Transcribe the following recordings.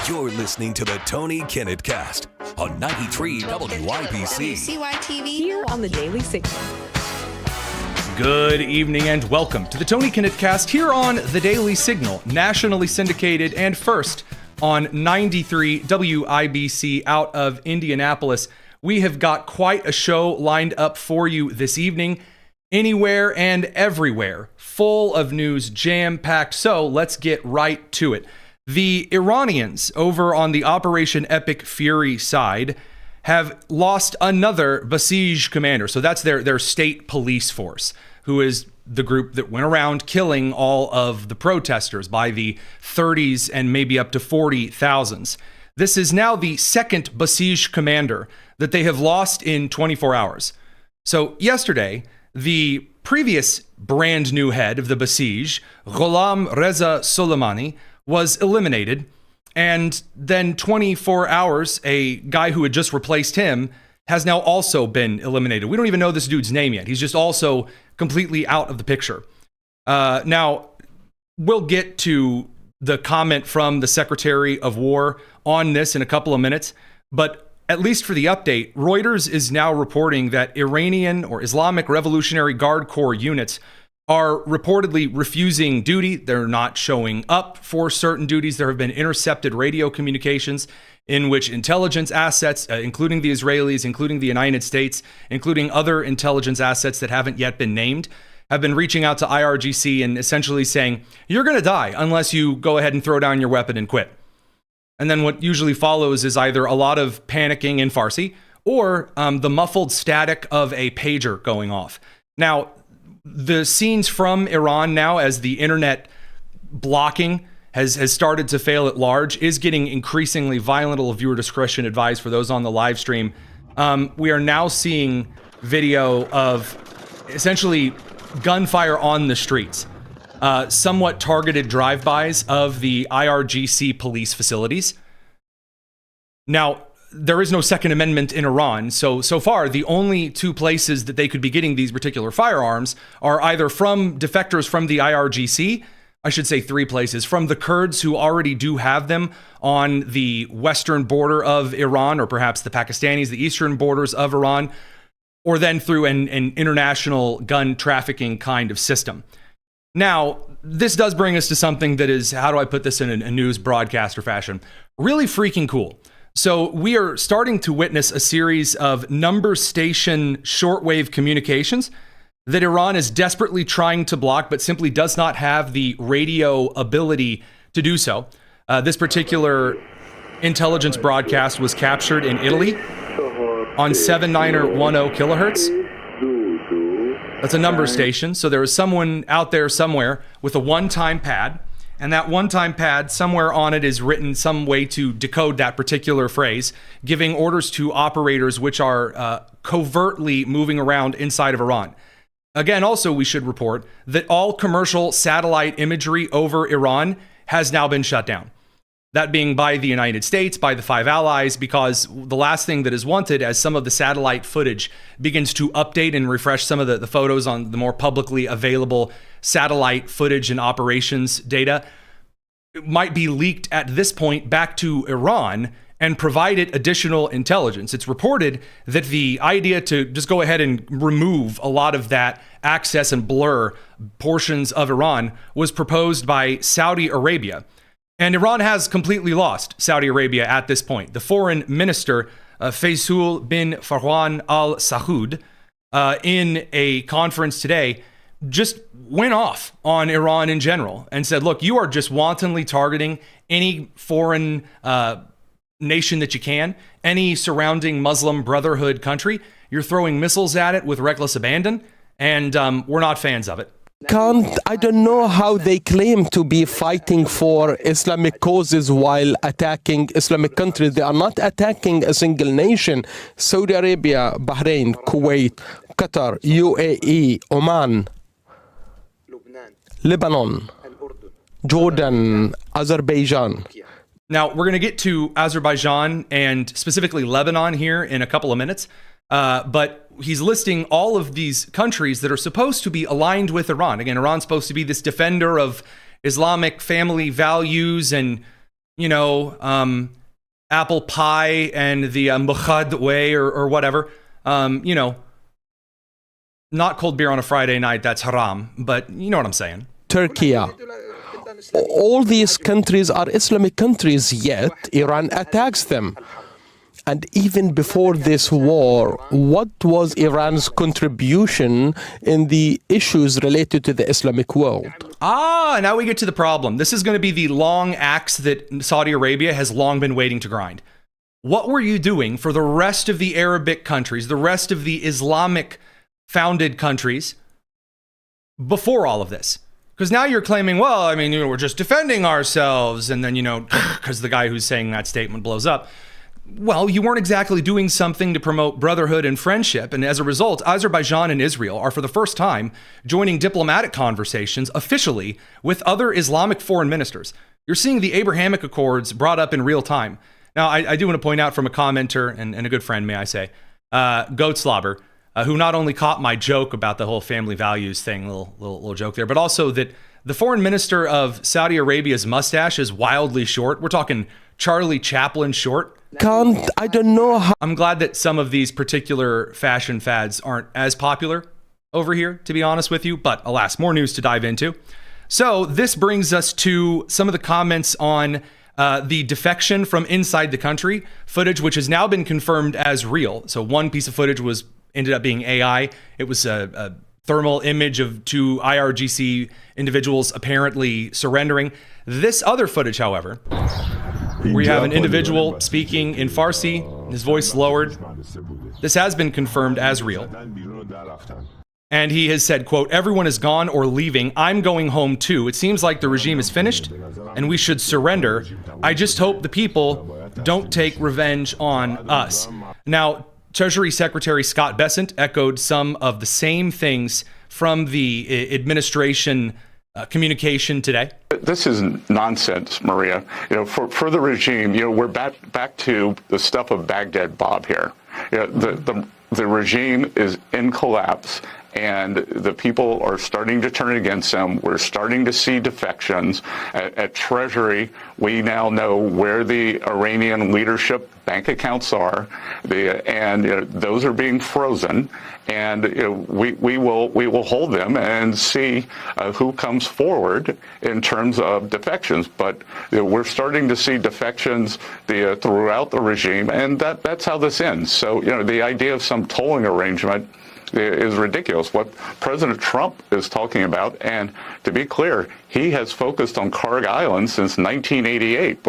You're listening to the Tony Kinnett Cast on 93 WIBC. CYTV. Here on the Daily Signal. Good evening and welcome to the Tony Kinnett Cast here on the Daily Signal, nationally syndicated and first on 93 WIBC out of Indianapolis. We have got quite a show lined up for you this evening, anywhere and everywhere, full of news, jam-packed. So let's get right to it. The Iranians over on the Operation Epic Fury side have lost another Basij commander. So that's their state police force, who is the group that went around killing all of the protesters by the 30s and maybe up to 40,000s. This is now the second Basij commander that they have lost in 24 hours. So yesterday, the previous brand new head of the Basij, Gholam Reza Soleimani, was eliminated, and then 24 hours, a guy who had just replaced him has now also been eliminated. We don't even know this dude's name yet. He's just also completely out of the picture. Now, we'll get to the comment from the Secretary of War on this in a couple of minutes, but at least for the update, Reuters is now reporting that Iranian or Islamic Revolutionary Guard Corps units are reportedly refusing duty. They're not showing up for certain duties. There have been intercepted radio communications in which intelligence assets, including the Israelis, including the United States, including other intelligence assets that haven't yet been named, have been reaching out to IRGC and essentially saying, you're going to die unless you go ahead and throw down your weapon and quit. And then what usually follows is either a lot of panicking in Farsi or the muffled static of a pager going off. Now, the scenes from Iran now, as the internet blocking has started to fail at large, is getting increasingly violent. Viewer discretion advised for those on the live stream. We are now seeing video of essentially gunfire on the streets, somewhat targeted drive-bys of the IRGC police facilities. Now, there is no Second Amendment in Iran, so far the only two places that they could be getting these particular firearms are either from defectors from the IRGC, I should say three places, from the Kurds who already do have them on the western border of Iran, or perhaps the Pakistanis, the eastern borders of Iran, or then through an international gun trafficking kind of system. Now, this does bring us to something that is, how do I put this in a news broadcaster fashion, really freaking cool. So we are starting to witness a series of number station shortwave communications that Iran is desperately trying to block, but simply does not have the radio ability to do so. This particular intelligence broadcast was captured in Italy on 7910 kilohertz. That's a number station. So there is someone out there somewhere with a one-time pad, and that one-time pad, somewhere on it is written some way to decode that particular phrase, giving orders to operators which are covertly moving around inside of Iran. Again, also we should report that all commercial satellite imagery over Iran has now been shut down. That being by the United States, by the Five Allies, because the last thing that is wanted as some of the satellite footage begins to update and refresh some of the photos on the more publicly available satellite footage and operations data, might be leaked at this point back to Iran and provided additional intelligence. It's reported that the idea to just go ahead and remove a lot of that access and blur portions of Iran was proposed by Saudi Arabia. And Iran has completely lost Saudi Arabia at this point. The foreign minister, Faisal bin Farhan al Saud, in a conference today, just went off on Iran in general and said, look, you are just wantonly targeting any foreign nation that you can, any surrounding Muslim Brotherhood country. You're throwing missiles at it with reckless abandon, and we're not fans of it. I don't know how they claim to be fighting for Islamic causes while attacking Islamic countries. They are not attacking a single nation. Saudi Arabia, Bahrain, Kuwait, Qatar, UAE, Oman, Lebanon, Jordan, Azerbaijan. Now, we're going to get to Azerbaijan and specifically Lebanon here in a couple of minutes. But he's listing all of these countries that are supposed to be aligned with Iran. Again, Iran's supposed to be this defender of Islamic family values and apple pie and the mukhad way or whatever. Not cold beer on a Friday night, that's haram, but you know what I'm saying. Turkey. All these countries are Islamic countries, yet Iran attacks them. And even before this war, what was Iran's contribution in the issues related to the Islamic world? Now we get to the problem. This is going to be the long axe that Saudi Arabia has long been waiting to grind. What were you doing for the rest of the Arabic countries, the rest of the Islamic founded countries before all of this? Because now you're claiming, we're just defending ourselves. And then, because the guy who's saying that statement blows up. Well, you weren't exactly doing something to promote brotherhood and friendship. And as a result, Azerbaijan and Israel are for the first time joining diplomatic conversations officially with other Islamic foreign ministers. You're seeing the Abrahamic Accords brought up in real time. Now, I do want to point out from a commenter and a good friend, may I say, Goat Slobber, who not only caught my joke about the whole family values thing, little joke there, but also that the foreign minister of Saudi Arabia's mustache is wildly short. We're talking Charlie Chaplin short. I don't know how. I'm glad that some of these particular fashion fads aren't as popular over here, to be honest with you, but alas, more news to dive into. So this brings us to some of the comments on the defection from inside the country footage, which has now been confirmed as real. So one piece of footage ended up being AI. It was a thermal image of two IRGC individuals apparently surrendering. This other footage, however, where you have an individual speaking in Farsi, his voice lowered. This has been confirmed as real. And he has said, quote, "Everyone is gone or leaving. I'm going home too. It seems like the regime is finished and we should surrender. I just hope the people don't take revenge on us." Now, Treasury Secretary Scott Bessent echoed some of the same things from the administration communication today. This is nonsense, Maria. For the regime, we're back to the stuff of Baghdad Bob here. The regime is in collapse, and the people are starting to turn against them. We're starting to see defections. At Treasury, we now know where the Iranian leadership bank accounts are, and those are being frozen. And we will hold them and see who comes forward in terms of defections. But we're starting to see defections throughout the regime, and that's how this ends. So the idea of some tolling arrangement is ridiculous. What President Trump is talking about, and to be clear, he has focused on Karg Island since 1988.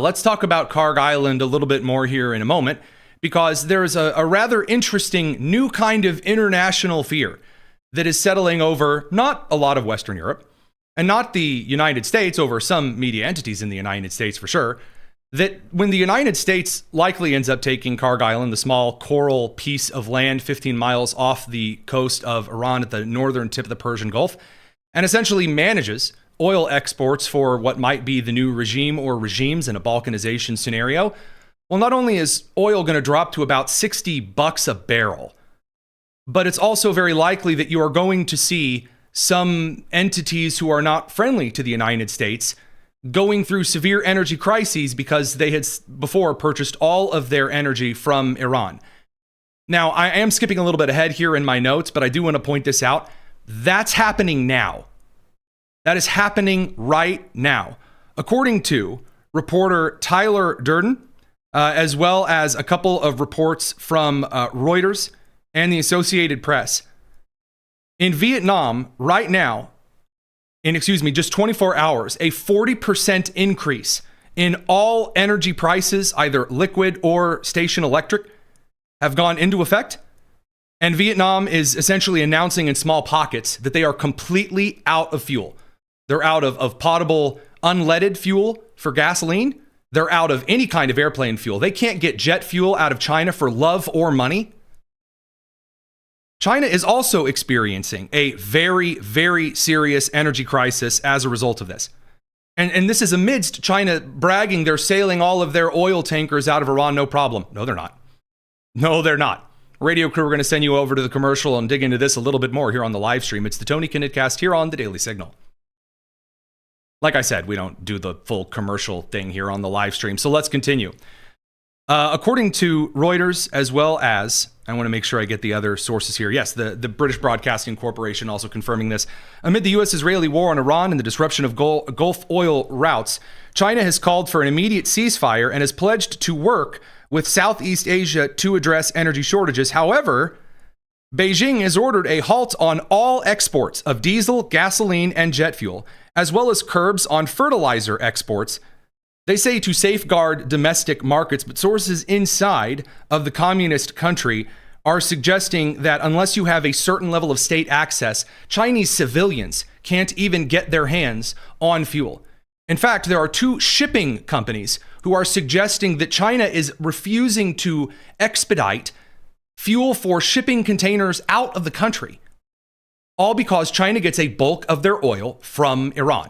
Let's talk about Karg Island a little bit more here in a moment, because there's a rather interesting new kind of international fear that is settling over not a lot of Western Europe, and not the United States, over some media entities in the United States for sure, that when the United States likely ends up taking Karg Island, the small coral piece of land 15 miles off the coast of Iran at the northern tip of the Persian Gulf, and essentially manages oil exports for what might be the new regime or regimes in a balkanization scenario, well, not only is oil going to drop to about $60 a barrel, but it's also very likely that you are going to see some entities who are not friendly to the United States going through severe energy crises because they had before purchased all of their energy from Iran. Now, I am skipping a little bit ahead here in my notes, but I do want to point this out. That's happening now. That is happening right now. According to reporter Tyler Durden, as well as a couple of reports from Reuters and the Associated Press, in Vietnam right now, in just 24 hours, a 40% increase in all energy prices, either liquid or station electric, have gone into effect. And Vietnam is essentially announcing in small pockets that they are completely out of fuel. They're out of potable, unleaded fuel for gasoline. They're out of any kind of airplane fuel. They can't get jet fuel out of China for love or money. China is also experiencing a very, very serious energy crisis as a result of this. And this is amidst China bragging they're sailing all of their oil tankers out of Iran, no problem. No, they're not. No, they're not. Radio crew, we're going to send you over to the commercial and dig into this a little bit more here on the live stream. It's the Tony Kinnett Cast here on the Daily Signal. Like I said, we don't do the full commercial thing here on the live stream, so let's continue. According to Reuters, as well as, I want to make sure I get the other sources here. Yes, the British Broadcasting Corporation also confirming this. Amid the U.S.-Israeli war on Iran and the disruption of Gulf oil routes, China has called for an immediate ceasefire and has pledged to work with Southeast Asia to address energy shortages. However, Beijing has ordered a halt on all exports of diesel, gasoline, and jet fuel, as well as curbs on fertilizer exports. They say to safeguard domestic markets, but sources inside of the communist country are suggesting that unless you have a certain level of state access, Chinese civilians can't even get their hands on fuel. In fact, there are two shipping companies who are suggesting that China is refusing to expedite fuel for shipping containers out of the country, all because China gets a bulk of their oil from Iran.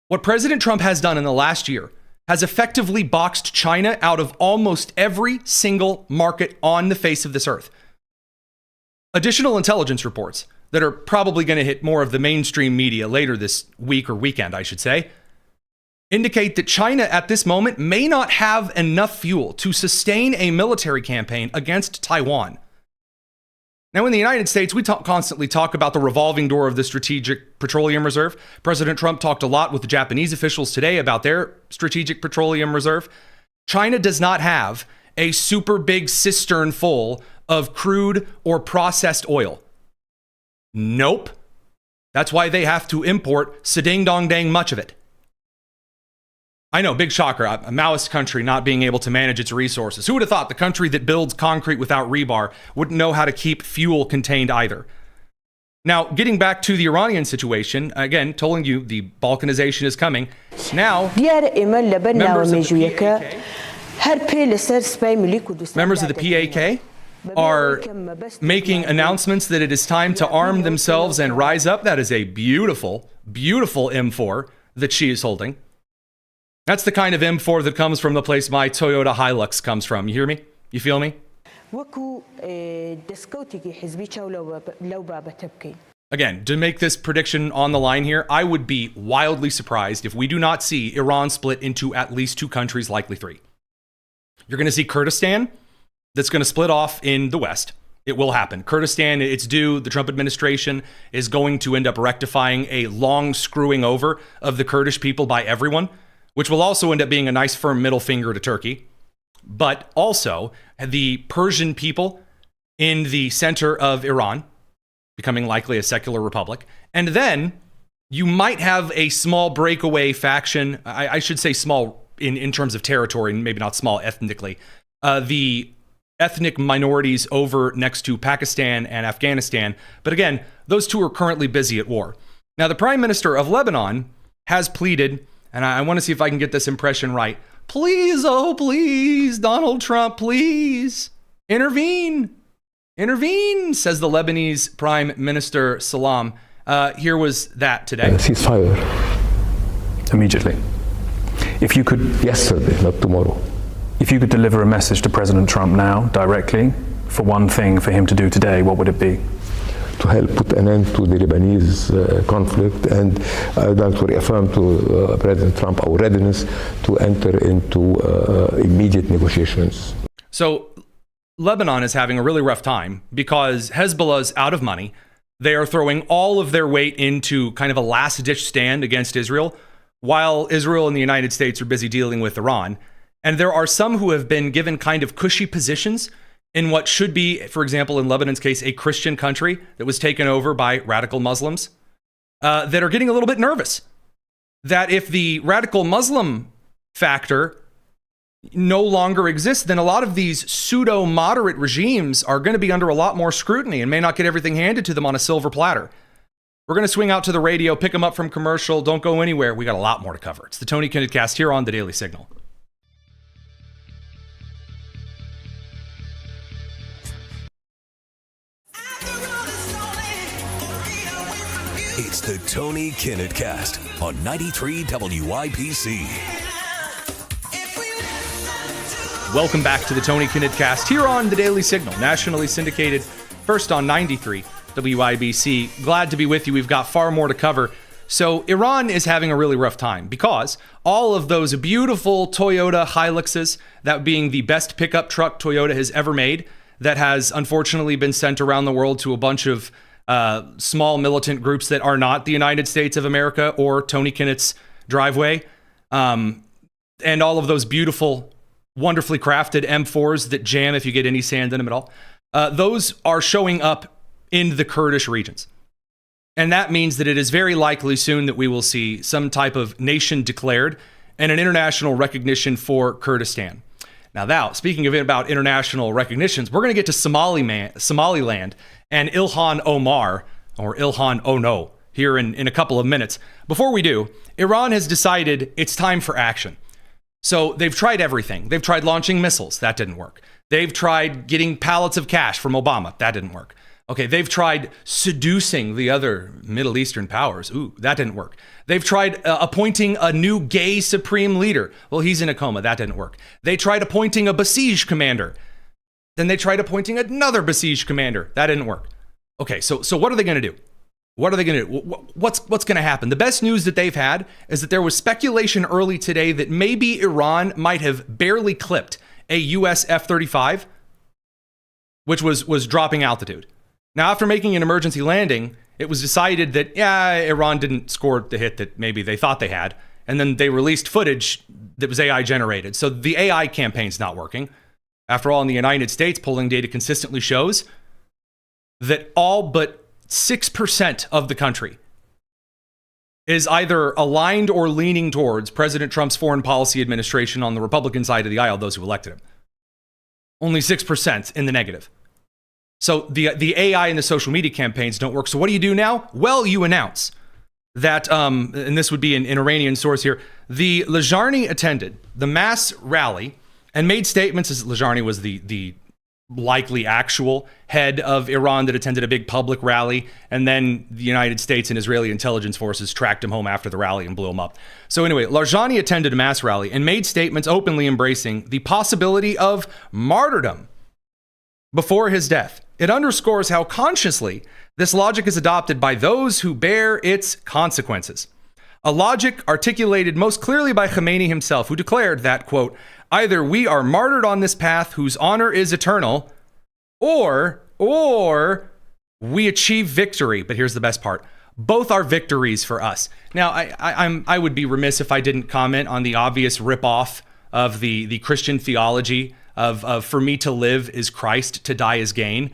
What President Trump has done in the last year has effectively boxed China out of almost every single market on the face of this earth. Additional intelligence reports that are probably going to hit more of the mainstream media later this week or weekend, I should say, indicate that China at this moment may not have enough fuel to sustain a military campaign against Taiwan. Now, in the United States, we constantly talk about the revolving door of the Strategic Petroleum Reserve. President Trump talked a lot with the Japanese officials today about their Strategic Petroleum Reserve. China does not have a super big cistern full of crude or processed oil. Nope. That's why they have to import sa-ding-dong-dang much of it. I know, big shocker, a Maoist country not being able to manage its resources. Who would have thought the country that builds concrete without rebar wouldn't know how to keep fuel contained either? Now, getting back to the Iranian situation, again, telling you the balkanization is coming. Now, members of the PAK are making announcements that it is time to arm themselves and rise up. That is a beautiful, beautiful M4 that she is holding. That's the kind of M4 that comes from the place my Toyota Hilux comes from. You hear me? You feel me? Again, to make this prediction on the line here, I would be wildly surprised if we do not see Iran split into at least two countries, likely three. You're going to see Kurdistan that's going to split off in the West. It will happen. Kurdistan, it's due. The Trump administration is going to end up rectifying a long screwing over of the Kurdish people by everyone, which will also end up being a nice firm middle finger to Turkey. But also the Persian people in the center of Iran, becoming likely a secular republic. And then you might have a small breakaway faction, I should say small in terms of territory, maybe not small ethnically, the ethnic minorities over next to Pakistan and Afghanistan. But again, those two are currently busy at war. Now, the Prime Minister of Lebanon has pleaded, and I want to see if I can get this impression right. Please, oh please, Donald Trump, please, intervene. Intervene, says the Lebanese Prime Minister Salam. Here was that today. Ceasefire. Immediately. If you could... Yesterday, not tomorrow. If you could deliver a message to President Trump now, directly, for one thing for him to do today, what would it be? To help put an end to the Lebanese conflict, and I would like to reaffirm to President Trump our readiness to enter into immediate negotiations. So Lebanon is having a really rough time because Hezbollah's out of money. They are throwing all of their weight into kind of a last-ditch stand against Israel, while Israel and the United States are busy dealing with Iran. And there are some who have been given kind of cushy positions in what should be, for example, in Lebanon's case, a Christian country that was taken over by radical Muslims, that are getting a little bit nervous that if the radical Muslim factor no longer exists, then a lot of these pseudo-moderate regimes are going to be under a lot more scrutiny and may not get everything handed to them on a silver platter. We're going to swing out to the radio, pick them up from commercial. Don't go anywhere. We got a lot more to cover. It's the Tony Kinnett Cast here on The Daily Signal. It's the Tony Kinnett Cast on 93 WIPC. Welcome back to the Tony Kinnett Cast here on The Daily Signal, nationally syndicated, first on 93 WIBC. Glad to be with you. We've got far more to cover. So Iran is having a really rough time because all of those beautiful Toyota Hiluxes, that being the best pickup truck Toyota has ever made, that has unfortunately been sent around the world to a bunch of small militant groups that are not the United States of America or Tony Kinnett's driveway, and all of those beautiful, wonderfully crafted M4s that jam if you get any sand in them at all, those are showing up in the Kurdish regions. And that means that it is very likely soon that we will see some type of nation declared and an international recognition for Kurdistan. Now, speaking about international recognitions, we're going to get to Somaliland and Ilhan Omar, or Ilhan Ono, here in a couple of minutes. Before we do, Iran has decided it's time for action. So they've tried everything. They've tried launching missiles. That didn't work. They've tried getting pallets of cash from Obama. That didn't work. Okay, they've tried seducing the other Middle Eastern powers. Ooh, that didn't work. They've tried appointing a new gay supreme leader. Well, he's in a coma. That didn't work. They tried appointing a Basij commander. Then they tried appointing another Basij commander. That didn't work. Okay, so what are they going to do? What are they going to do? What's going to happen? The best news that they've had is that there was speculation early today that maybe Iran might have barely clipped a U.S. F-35, which was dropping altitude. Now, after making an emergency landing, it was decided that, Iran didn't score the hit that maybe they thought they had. And then they released footage that was AI generated. So the AI campaign's not working. After all, in the United States, polling data consistently shows that all but 6% of the country is either aligned or leaning towards President Trump's foreign policy administration on the Republican side of the aisle, those who elected him. Only 6% in the negative. So the AI and the social media campaigns don't work. So what do you do now? Well, you announce that, and this would be an Iranian source here, the Lajani attended the mass rally and made statements, as Lajani was the likely actual head of Iran that attended a big public rally, and then the United States and Israeli intelligence forces tracked him home after the rally and blew him up. So anyway, Lajani attended a mass rally and made statements openly embracing the possibility of martyrdom before his death. It underscores how consciously this logic is adopted by those who bear its consequences. A logic articulated most clearly by Khomeini himself, who declared that, quote, either we are martyred on this path whose honor is eternal, or we achieve victory. But here's the best part. Both are victories for us. Now, I would be remiss if I didn't comment on the obvious ripoff of the Christian theology of for me to live is Christ, to die is gain.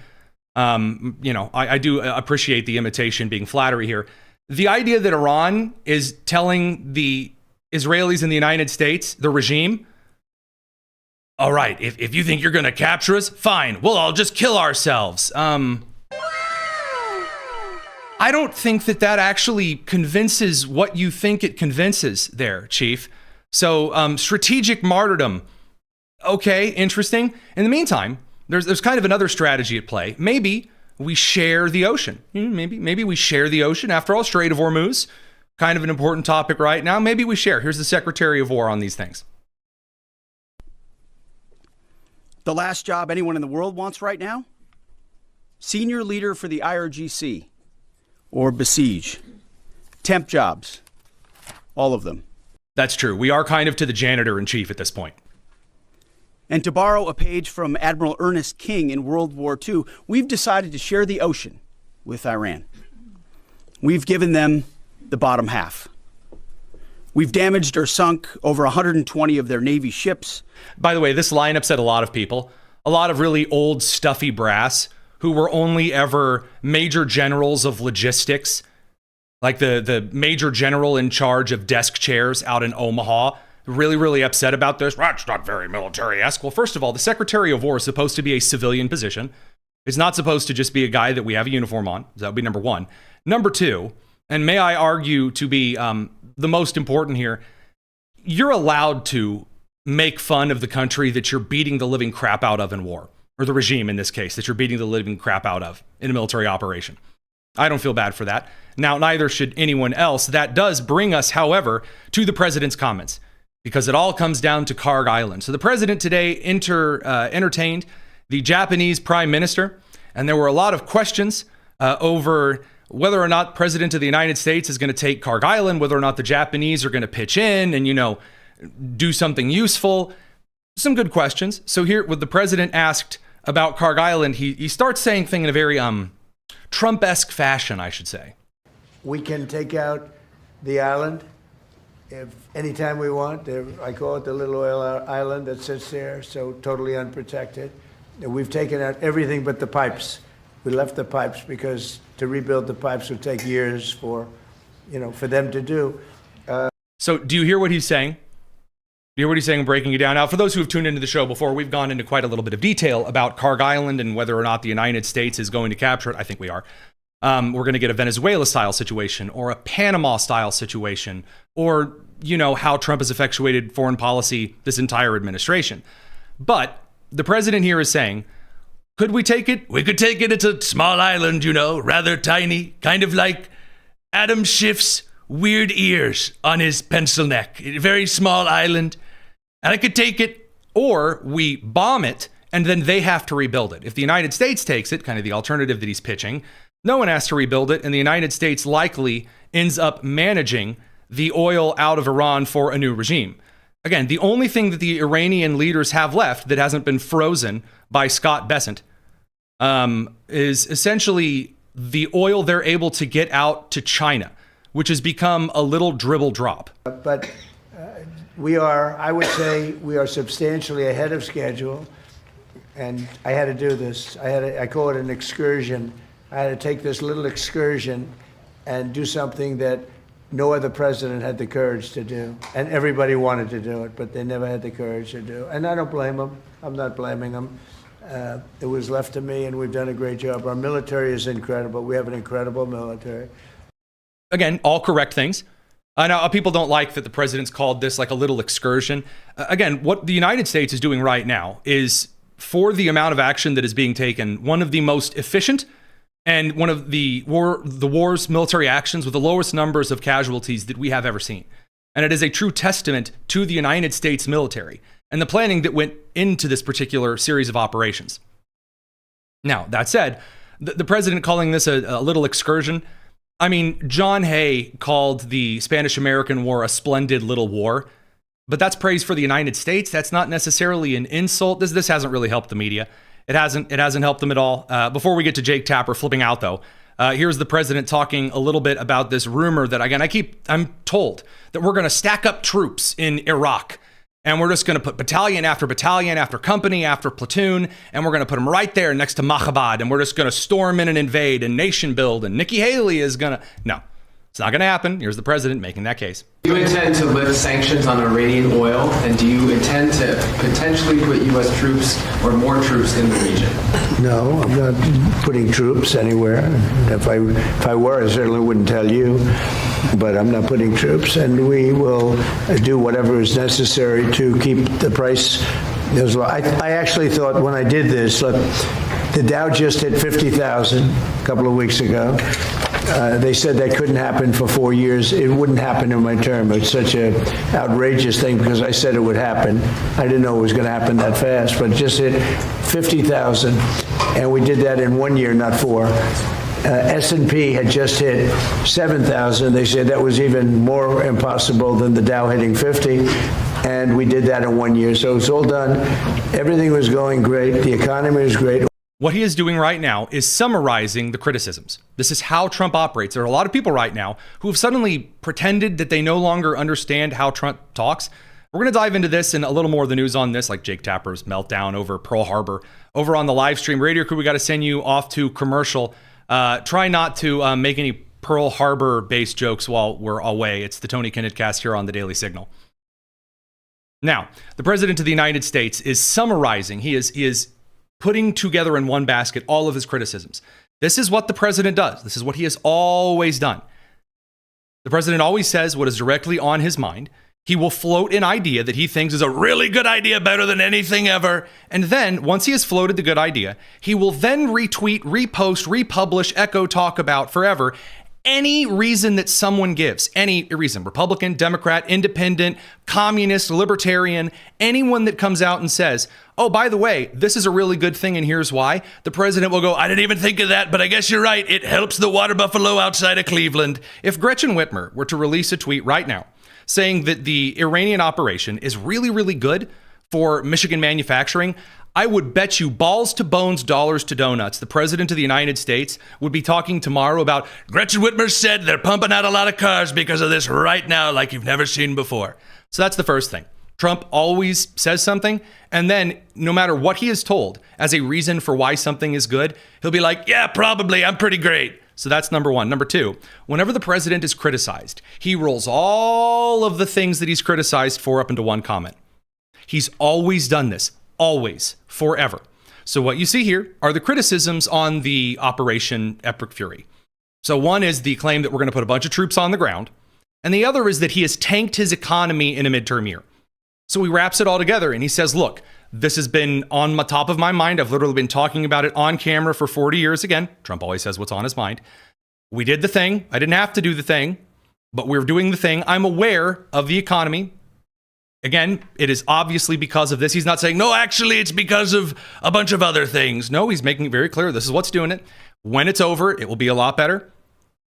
I do appreciate the imitation being flattery here. The idea that Iran is telling the Israelis in the United States, the regime, all right, if you think you're going to capture us, fine, we'll all just kill ourselves. I don't think that actually convinces what you think it convinces there, Chief. So strategic martyrdom. Okay, interesting. In the meantime, there's kind of another strategy at play. Maybe we share the ocean. Maybe we share the ocean. After all, Strait of Hormuz, kind of an important topic right now. Maybe we share. Here's the Secretary of War on these things. The last job anyone in the world wants right now? Senior leader for the IRGC or Basij. Temp jobs. All of them. That's true. We are kind of to the janitor-in-chief at this point. And to borrow a page from Admiral Ernest King in World War II, we've decided to share the ocean with Iran. We've given them the bottom half. We've damaged or sunk over 120 of their Navy ships. By the way, this line upset a lot of people. A lot of really old, stuffy brass who were only ever major generals of logistics, like the major general in charge of desk chairs out in Omaha, really, really upset about this. That's not very military-esque. Well, first of all, the Secretary of War is supposed to be a civilian position. It's not supposed to just be a guy that we have a uniform on. That would be number one. Number two, and may I argue to be the most important here, you're allowed to make fun of the country that you're beating the living crap out of in war, or the regime in this case, that you're beating the living crap out of in a military operation. I don't feel bad for that. Now, neither should anyone else. That does bring us, however, to the president's comments, because it all comes down to Karg Island. So the president today entertained the Japanese prime minister, and there were a lot of questions over whether or not President of the United States is going to take Kharg Island, whether or not the Japanese are going to pitch in and, do something useful. Some good questions. So here, with the president asked about Kharg Island, he starts saying things in a very Trump-esque fashion, I should say. We can take out the island if anytime we want. I call it the little oil island that sits there, so totally unprotected. We've taken out everything but the pipes. We left the pipes because to rebuild the pipes would take years for them to do. So do you hear what he's saying? You hear what he's saying, breaking it down? Now, for those who have tuned into the show before, we've gone into quite a little bit of detail about Kharg Island and whether or not the United States is going to capture it. I think we are. We're going to get a Venezuela-style situation or a Panama-style situation or, how Trump has effectuated foreign policy this entire administration. But the president here is saying, could we take it? We could take it. It's a small island, rather tiny, kind of like Adam Schiff's weird ears on his pencil neck. A very small island. And I could take it, or we bomb it, and then they have to rebuild it. If the United States takes it, kind of the alternative that he's pitching, no one has to rebuild it, and the United States likely ends up managing the oil out of Iran for a new regime. Again, the only thing that the Iranian leaders have left that hasn't been frozen by Scott Bessent is essentially the oil they're able to get out to China, which has become a little dribble drop. But I would say we are substantially ahead of schedule. And I had to do this. I call it an excursion. I had to take this little excursion and do something that no other president had the courage to do. And everybody wanted to do it, but they never had the courage to do. And I don't blame them. I'm not blaming them. It was left to me, and we've done a great job. Our military is incredible. We have an incredible military. Again, all correct things. Now, people don't like that the president's called this like a little excursion. Again, what the United States is doing right now is, for the amount of action that is being taken, one of the most efficient and one of the war's military actions with the lowest numbers of casualties that we have ever seen. And it is a true testament to the United States military and the planning that went into this particular series of operations. Now, that said, the president calling this a little excursion, I mean, John Hay called the Spanish-American War a splendid little war, but that's praise for the United States. That's not necessarily an insult. This hasn't really helped the media. It hasn't helped them at all. Before we get to Jake Tapper flipping out, though, here's the president talking a little bit about this rumor that, again, I'm told that we're going to stack up troops in Iraq. And we're just going to put battalion after company after platoon, and we're going to put them right there next to Mahabad, and we're just going to storm in and invade and nation build, and Nikki Haley is going to... No, it's not going to happen. Here's the president making that case. Do you intend to lift sanctions on Iranian oil, and do you intend to potentially put U.S. troops or more troops in the region? No, I'm not putting troops anywhere. If I were, I certainly wouldn't tell you. But I'm not putting troops, and we will do whatever is necessary to keep the price as low. I actually thought when I did this, look, the Dow just hit 50,000 a couple of weeks ago. They said that couldn't happen for 4 years. It wouldn't happen in my term. It's such an outrageous thing because I said it would happen. I didn't know it was going to happen that fast, but it just hit 50,000, and we did that in 1 year, not 4. S&P had just hit 7,000. They said that was even more impossible than the Dow hitting 50. And we did that in 1 year. So it's all done. Everything was going great. The economy was great. What he is doing right now is summarizing the criticisms. This is how Trump operates. There are a lot of people right now who have suddenly pretended that they no longer understand how Trump talks. We're going to dive into this and a little more of the news on this, like Jake Tapper's meltdown over Pearl Harbor. Over on the live stream, Radio Crew, we got to send you off to commercial. Try not to make any Pearl Harbor-based jokes while we're away. It's the Tony Kinnett cast here on the Daily Signal. Now, the President of the United States is summarizing. He is putting together in one basket all of his criticisms. This is what the President does. This is what he has always done. The President always says what is directly on his mind. He will float an idea that he thinks is a really good idea, better than anything ever. And then, once he has floated the good idea, he will then retweet, repost, republish, echo talk about forever Any reason that someone gives, any reason, Republican, Democrat, Independent, Communist, Libertarian, anyone that comes out and says, oh, by the way, this is a really good thing and here's why, the president will go, I didn't even think of that, but I guess you're right. It helps the water buffalo outside of Cleveland. If Gretchen Whitmer were to release a tweet right now saying that the Iranian operation is really, really good for Michigan manufacturing, I would bet you balls to bones, dollars to donuts, the president of the United States would be talking tomorrow about Gretchen Whitmer said they're pumping out a lot of cars because of this right now like you've never seen before. So that's the first thing. Trump always says something, and then no matter what he is told as a reason for why something is good, he'll be like, yeah, probably, I'm pretty great. So that's number one. Number two, whenever the president is criticized, he rolls all of the things that he's criticized for up into one comment. He's always done this. Always, forever. So what you see here are the criticisms on the Operation Epic Fury. So one is the claim that we're going to put a bunch of troops on the ground, and the other is that he has tanked his economy in a midterm year. So he wraps it all together and he says, look, this has been on the top of my mind. I've literally been talking about it on camera for 40 years. Again, Trump always says what's on his mind. We did the thing. I didn't have to do the thing, but we're doing the thing. I'm aware of the economy. Again, it is obviously because of this. He's not saying, no, actually, it's because of a bunch of other things. No, he's making it very clear. This is what's doing it. When it's over, it will be a lot better.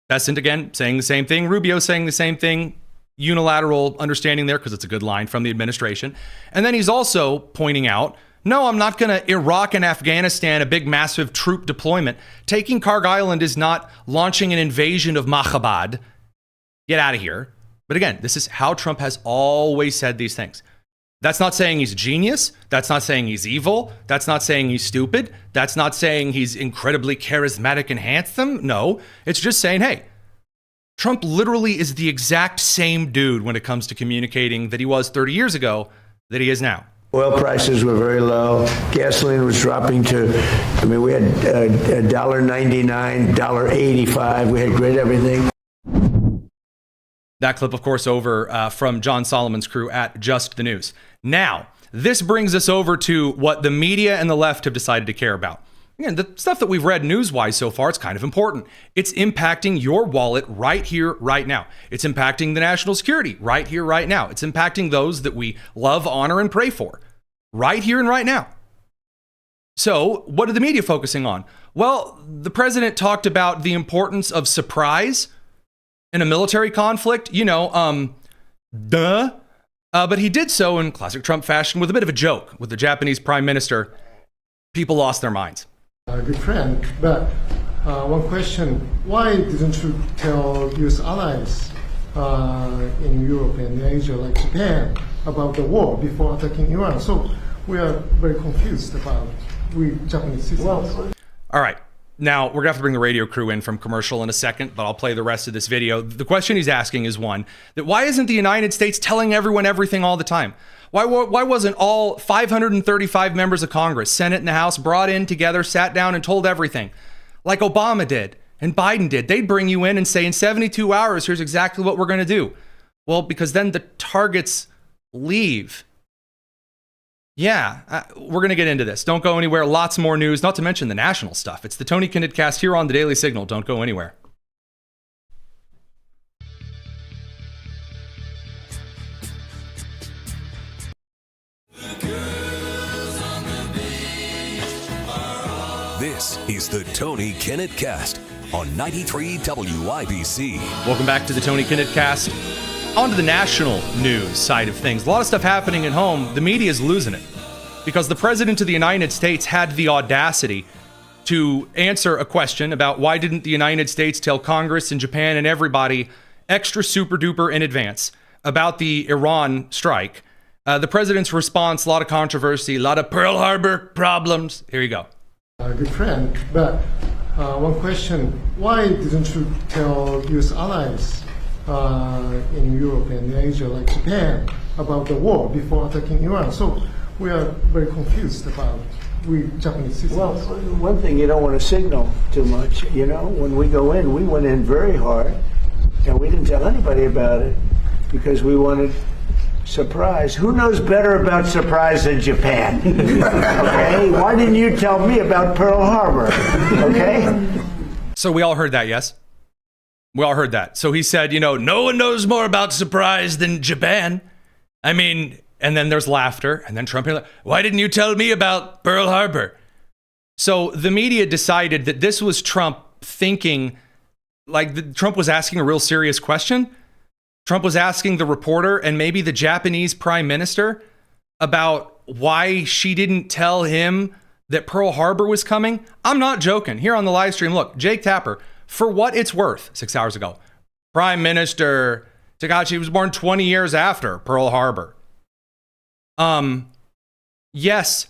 Bessent, again, saying the same thing. Rubio saying the same thing. Unilateral understanding there because it's a good line from the administration. And then he's also pointing out, no, I'm not going to Iraq and Afghanistan, a big, massive troop deployment. Taking Karg Island is not launching an invasion of Mahabad. Get out of here. But again, this is how Trump has always said these things. That's not saying he's a genius. That's not saying he's evil. That's not saying he's stupid. That's not saying he's incredibly charismatic and handsome. No, it's just saying, hey, Trump literally is the exact same dude when it comes to communicating that he was 30 years ago that he is now. Oil prices were very low. Gasoline was dropping to, we had $1.99, $1.85. We had great everything. That clip, of course, over from John Solomon's crew at Just the News. Now, this brings us over to what the media and the left have decided to care about. Again, the stuff that we've read news-wise so far, it's kind of important. It's impacting your wallet right here, right now. It's impacting the national security right here, right now. It's impacting those that we love, honor, and pray for right here and right now. So, what are the media focusing on? Well, the president talked about the importance of surprise in a military conflict, but he did so in classic Trump fashion with a bit of a joke with the Japanese prime minister. People lost their minds. Good friend, but one question, why didn't you tell US allies in Europe and Asia, like Japan, about the war before attacking Iran? So we are very confused about we Japanese citizens. All right. Now, we're going to have to bring the radio crew in from commercial in a second, but I'll play the rest of this video. The question he's asking is one, that why isn't the United States telling everyone everything all the time? Why wasn't all 535 members of Congress, Senate and the House, brought in together, sat down and told everything? Like Obama did and Biden did. They'd bring you in and say, in 72 hours, here's exactly what we're going to do. Well, because then the targets leave. Yeah, we're going to get into this. Don't go anywhere. Lots more news, not to mention the national stuff. It's the Tony Kinnett Cast here on the Daily Signal. Don't go anywhere. This is the Tony Kinnett Cast on 93 WIBC. Welcome back to the Tony Kinnett Cast. On to the national news side of things. A lot of stuff happening at home. The media is losing it because the president of the United States had the audacity to answer a question about why didn't the United States tell Congress and Japan and everybody extra super duper in advance about the Iran strike. The president's response, a lot of controversy, a lot of Pearl Harbor problems. Here you go. Good friend, but one question, why didn't you tell US allies in Europe and Asia, like Japan, about the war before attacking Iran? So we are very confused about we Japanese citizens. Well, one thing, you don't want to signal too much. When we go in, we went in very hard, and we didn't tell anybody about it because we wanted surprise. Who knows better about surprise than Japan? Okay, why didn't you tell me about Pearl Harbor? Okay. So we all heard that, yes? We all heard that. So he said, no one knows more about surprise than Japan. I mean, and then there's laughter. And then Trump, why didn't you tell me about Pearl Harbor? So the media decided that this was Trump thinking, like Trump was asking a real serious question. Trump was asking the reporter and maybe the Japanese prime minister about why she didn't tell him that Pearl Harbor was coming. I'm not joking. Here on the live stream, look, Jake Tapper, for what it's worth, 6 hours ago, Prime Minister Scataglia was born 20 years after Pearl Harbor. Yes.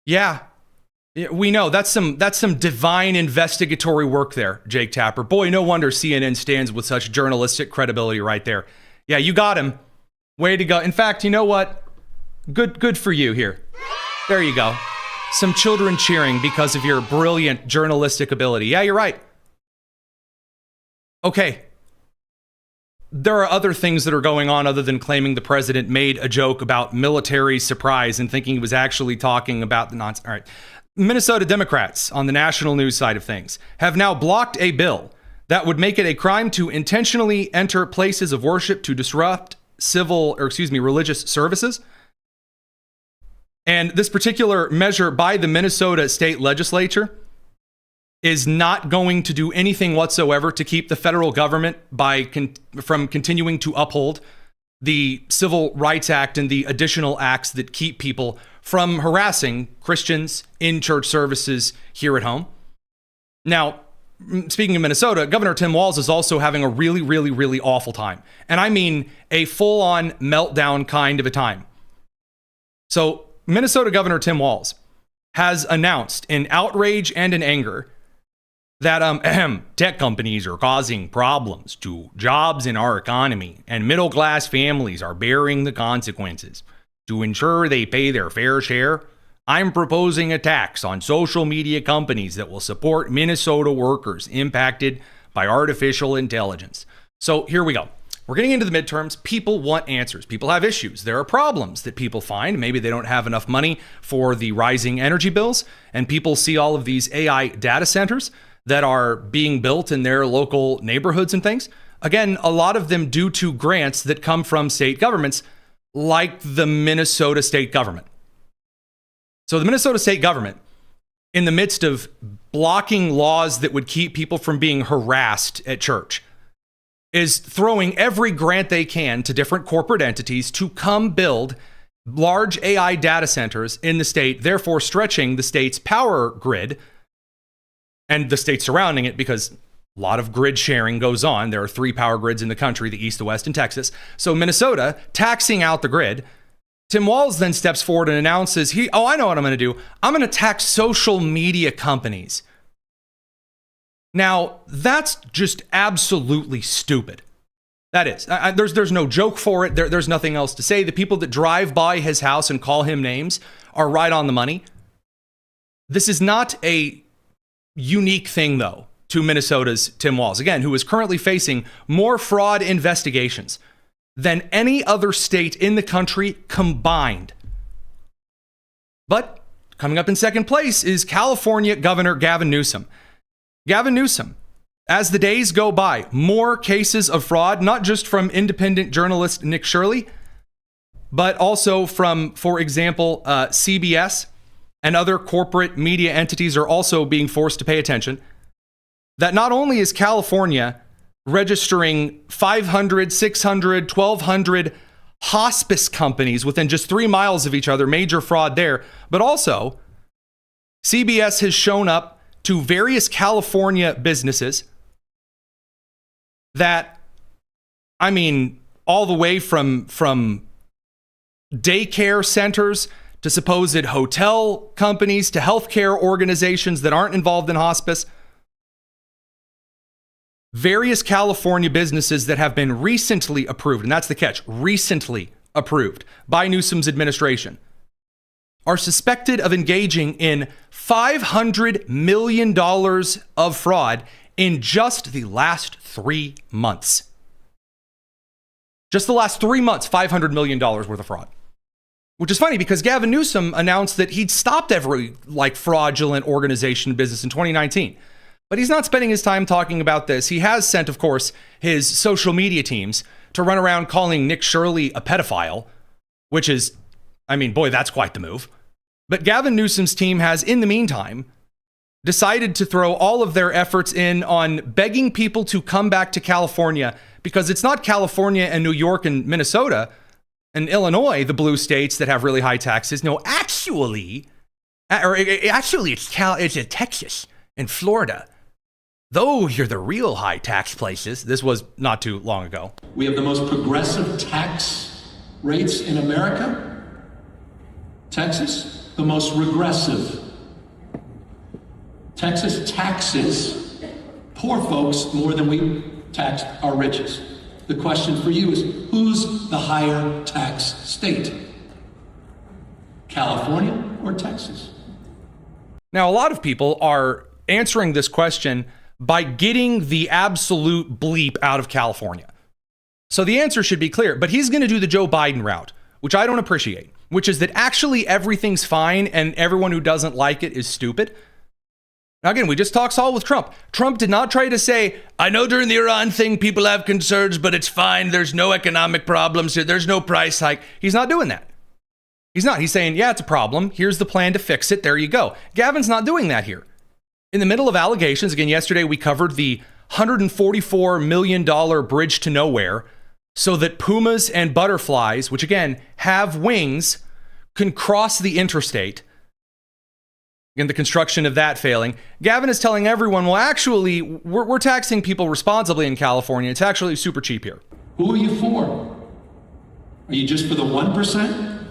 Yeah. We know that's some divine investigatory work there, Jake Tapper. Boy, no wonder CNN stands with such journalistic credibility right there. Yeah, you got him. Way to go. In fact, you know what? Good for you here. There you go. Some children cheering because of your brilliant journalistic ability. Yeah, you're right. Okay. There are other things that are going on other than claiming the president made a joke about military surprise and thinking he was actually talking about the nonsense. All right. Minnesota Democrats on the national news side of things have now blocked a bill that would make it a crime to intentionally enter places of worship to disrupt religious services. And this particular measure by the Minnesota state legislature is not going to do anything whatsoever to keep the federal government from continuing to uphold the Civil Rights Act and the additional acts that keep people from harassing Christians in church services here at home. Now, speaking of Minnesota, Governor Tim Walz is also having a really, really, really awful time. And I mean a full-on meltdown kind of a time. So Minnesota Governor Tim Walz has announced in outrage and in anger that tech companies are causing problems to jobs in our economy, and middle-class families are bearing the consequences. To ensure they pay their fair share, I'm proposing a tax on social media companies that will support Minnesota workers impacted by artificial intelligence. So here we go. We're getting into the midterms. People want answers. People have issues. There are problems that people find. Maybe they don't have enough money for the rising energy bills, and people see all of these AI data centers that are being built in their local neighborhoods and things. Again, a lot of them due to grants that come from state governments, like the Minnesota state government. So the Minnesota state government, in the midst of blocking laws that would keep people from being harassed at church, is throwing every grant they can to different corporate entities to come build large AI data centers in the state, therefore stretching the state's power grid and the state surrounding it, because a lot of grid sharing goes on. There are 3 power grids in the country, the East, the West, and Texas. So Minnesota taxing out the grid. Tim Walz then steps forward and announces, I know what I'm going to do. I'm going to tax social media companies. Now, that's just absolutely stupid. That is. There's no joke for it. There's nothing else to say. The people that drive by his house and call him names are right on the money. This is not a unique thing, though, to Minnesota's Tim Walz, again, who is currently facing more fraud investigations than any other state in the country combined. But coming up in second place is California Governor Gavin Newsom. Gavin Newsom, as the days go by, more cases of fraud, not just from independent journalist Nick Shirley, but also from, for example, CBS and other corporate media entities are also being forced to pay attention. That not only is California registering 500, 600, 1,200 hospice companies within just 3 miles of each other, major fraud there, but also CBS has shown up to various California businesses that, all the way from daycare centers to supposed hotel companies to healthcare organizations that aren't involved in hospice. Various California businesses that have been recently approved, and that's the catch, recently approved by Newsom's administration, are suspected of engaging in $500 million of fraud in just the last 3 months. Just the last 3 months, $500 million worth of fraud. Which is funny because Gavin Newsom announced that he'd stopped every fraudulent organization business in 2019. But he's not spending his time talking about this. He has sent, of course, his social media teams to run around calling Nick Shirley a pedophile, which is, I mean, boy, that's quite the move. But Gavin Newsom's team has, in the meantime, decided to throw all of their efforts in on begging people to come back to California, because it's not California and New York and Minnesota and Illinois, the blue states that have really high taxes. No, actually it's Texas and Florida. Those are the real high tax places. This was not too long ago. We have the most progressive tax rates in America. Texas, the most regressive. Texas taxes poor folks more than we tax our richest. The question for you is, who's the higher tax state? California or Texas? Now, a lot of people are answering this question by getting the absolute bleep out of California. So the answer should be clear, but he's going to do the Joe Biden route, which I don't appreciate, which is that actually everything's fine and everyone who doesn't like it is stupid. Now, again, we just talked all with Trump. Trump did not try to say, I know during the Iran thing, people have concerns, but it's fine. There's no economic problems here. There's no price hike. He's not doing that. He's not. He's saying, yeah, it's a problem. Here's the plan to fix it. There you go. Gavin's not doing that here. In the middle of allegations, again, yesterday we covered the $144 million bridge to nowhere so that pumas and butterflies, which again have wings, can cross the interstate. Again, the construction of that failing. Gavin is telling everyone, well, actually, we're taxing people responsibly in California. It's actually super cheap here. Who are you for? Are you just for the 1%?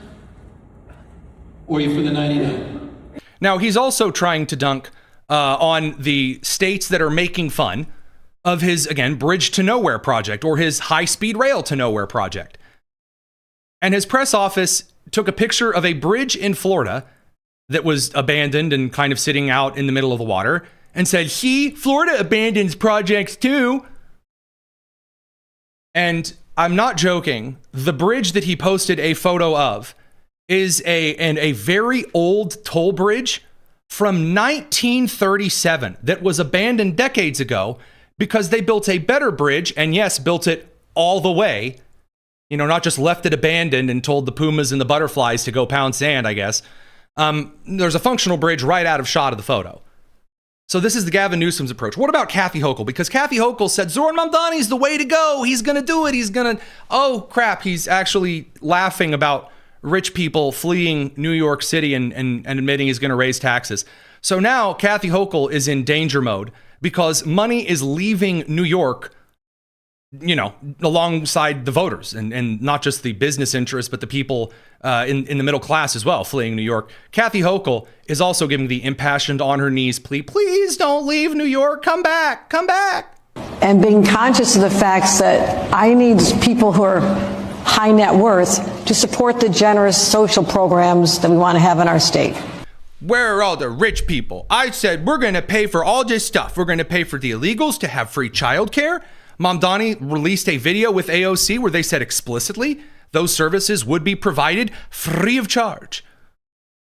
Or are you for the 99? Now, he's also trying to dunk on the states that are making fun of his, again, bridge to nowhere project or his high-speed rail to nowhere project. And his press office took a picture of a bridge in Florida that was abandoned and kind of sitting out in the middle of the water and said, see, Florida abandons projects too. And I'm not joking. The bridge that he posted a photo of is a very old toll bridge from 1937 that was abandoned decades ago because they built a better bridge, and yes, built it all the way. You know, not just left it abandoned and told the pumas and the butterflies to go pound sand, I guess. There's a functional bridge right out of shot of the photo. So this is the Gavin Newsom's approach. What about Kathy Hochul? Because Kathy Hochul said, Zohran Mamdani's the way to go. He's going to do it. Oh, crap. He's actually laughing about rich people fleeing New York City and admitting he's going to raise taxes. So now Kathy Hochul is in danger mode because money is leaving New York, you know, alongside the voters and not just the business interests, but the people in the middle class as well, fleeing New York. Kathy Hochul is also giving the impassioned on her knees plea, please don't leave New York, come back. And being conscious of the facts that I need people who are high net worth to support the generous social programs that we want to have in our state. Where are all the rich people? I said, we're going to pay for all this stuff. We're going to pay for the illegals to have free childcare. Mamdani released a video with AOC where they said explicitly those services would be provided free of charge.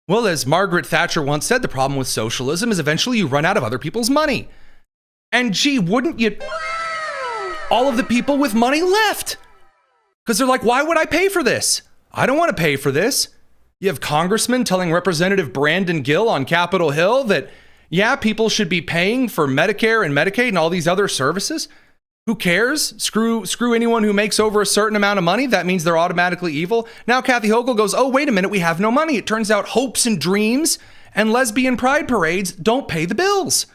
Well, as Margaret Thatcher once said, the problem with socialism is eventually you run out of other people's money. And gee, wouldn't you? All of the people with money left. Because they're like, why would I pay for this? I don't want to pay for this. You have congressmen telling Representative Brandon Gill on Capitol Hill that, yeah, people should be paying for Medicare and Medicaid and all these other services. Who cares? Screw anyone who makes over a certain amount of money. That means they're automatically evil. Now Kathy Hochul goes, oh, wait a minute, we have no money. It turns out hopes and dreams and lesbian pride parades don't pay the bills.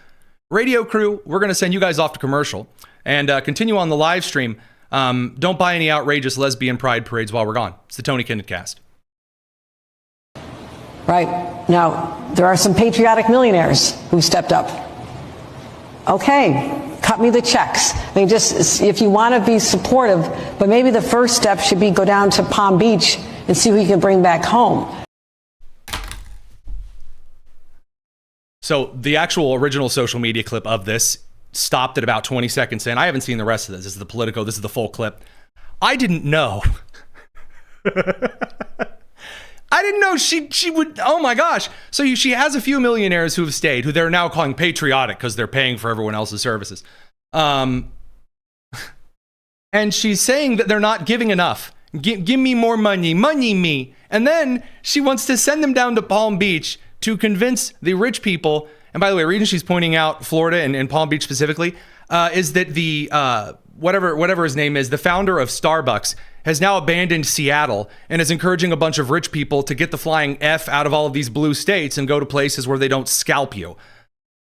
Radio crew, we're going to send you guys off to commercial and continue on the live stream. Don't buy any outrageous lesbian pride parades while we're gone. It's the Tony Kinnett Cast. Right. Now, there are some patriotic millionaires who stepped up. Okay, cut me the checks. I mean, just if you want to be supportive, but maybe the first step should be go down to Palm Beach and see who you can bring back home. So the actual original social media clip of this stopped at about 20 seconds in. I haven't seen the rest of this. This is the Politico. This is the full clip. I didn't know. I didn't know she would. Oh my gosh. So she has a few millionaires who have stayed, who they're now calling patriotic because they're paying for everyone else's services. And she's saying that they're not giving enough. Give me more money me. And then she wants to send them down to Palm Beach to convince the rich people. And by the way, the reason she's pointing out Florida and Palm Beach specifically is that the whatever his name is, the founder of Starbucks, has now abandoned Seattle and is encouraging a bunch of rich people to get the flying F out of all of these blue states and go to places where they don't scalp you.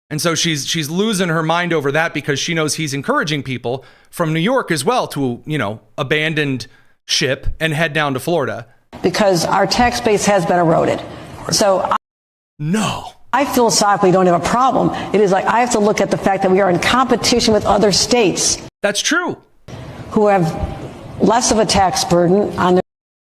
And so she's losing her mind over that because she knows he's encouraging people from New York as well to, abandon ship and head down to Florida. Because our tax base has been eroded. So I philosophically don't have a problem. It is like I have to look at the fact that we are in competition with other states. That's true. Who have less of a tax burden on their...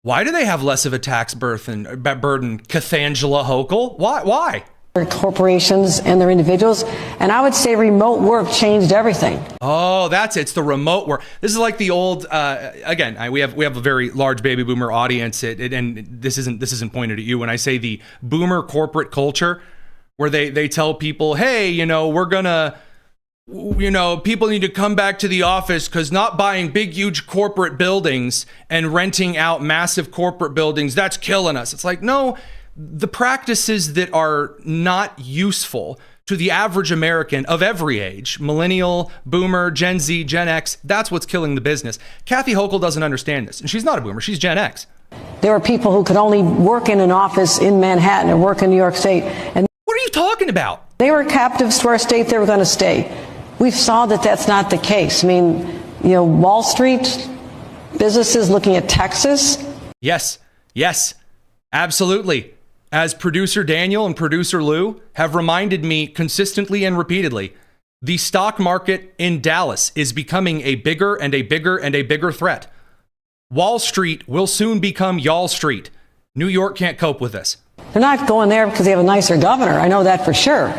Why do they have less of a tax burden, Cathangela Hochul? Why? Their corporations and their individuals. And I would say remote work changed everything. Oh, that's it. It's the remote work. This is like the old, we have a very large baby boomer audience, and this isn't pointed at you when I say the boomer corporate culture, where they tell people, hey, we're gonna, people need to come back to the office because not buying big, huge corporate buildings and renting out massive corporate buildings, that's killing us. It's like, no, the practices that are not useful to the average American of every age, millennial, boomer, Gen Z, Gen X, that's what's killing the business. Kathy Hochul doesn't understand this, and she's not a boomer, she's Gen X. There were people who could only work in an office in Manhattan or work in New York State. And what are you talking about? They were captives to our state, they were going to stay. We saw that that's not the case. I mean, Wall Street, businesses looking at Texas. Yes, absolutely. As producer Daniel and producer Lou have reminded me consistently and repeatedly, the stock market in Dallas is becoming a bigger and a bigger and a bigger threat. Wall Street will soon become Y'all Street. New York can't cope with this. They're not going there because they have a nicer governor. I know that for sure.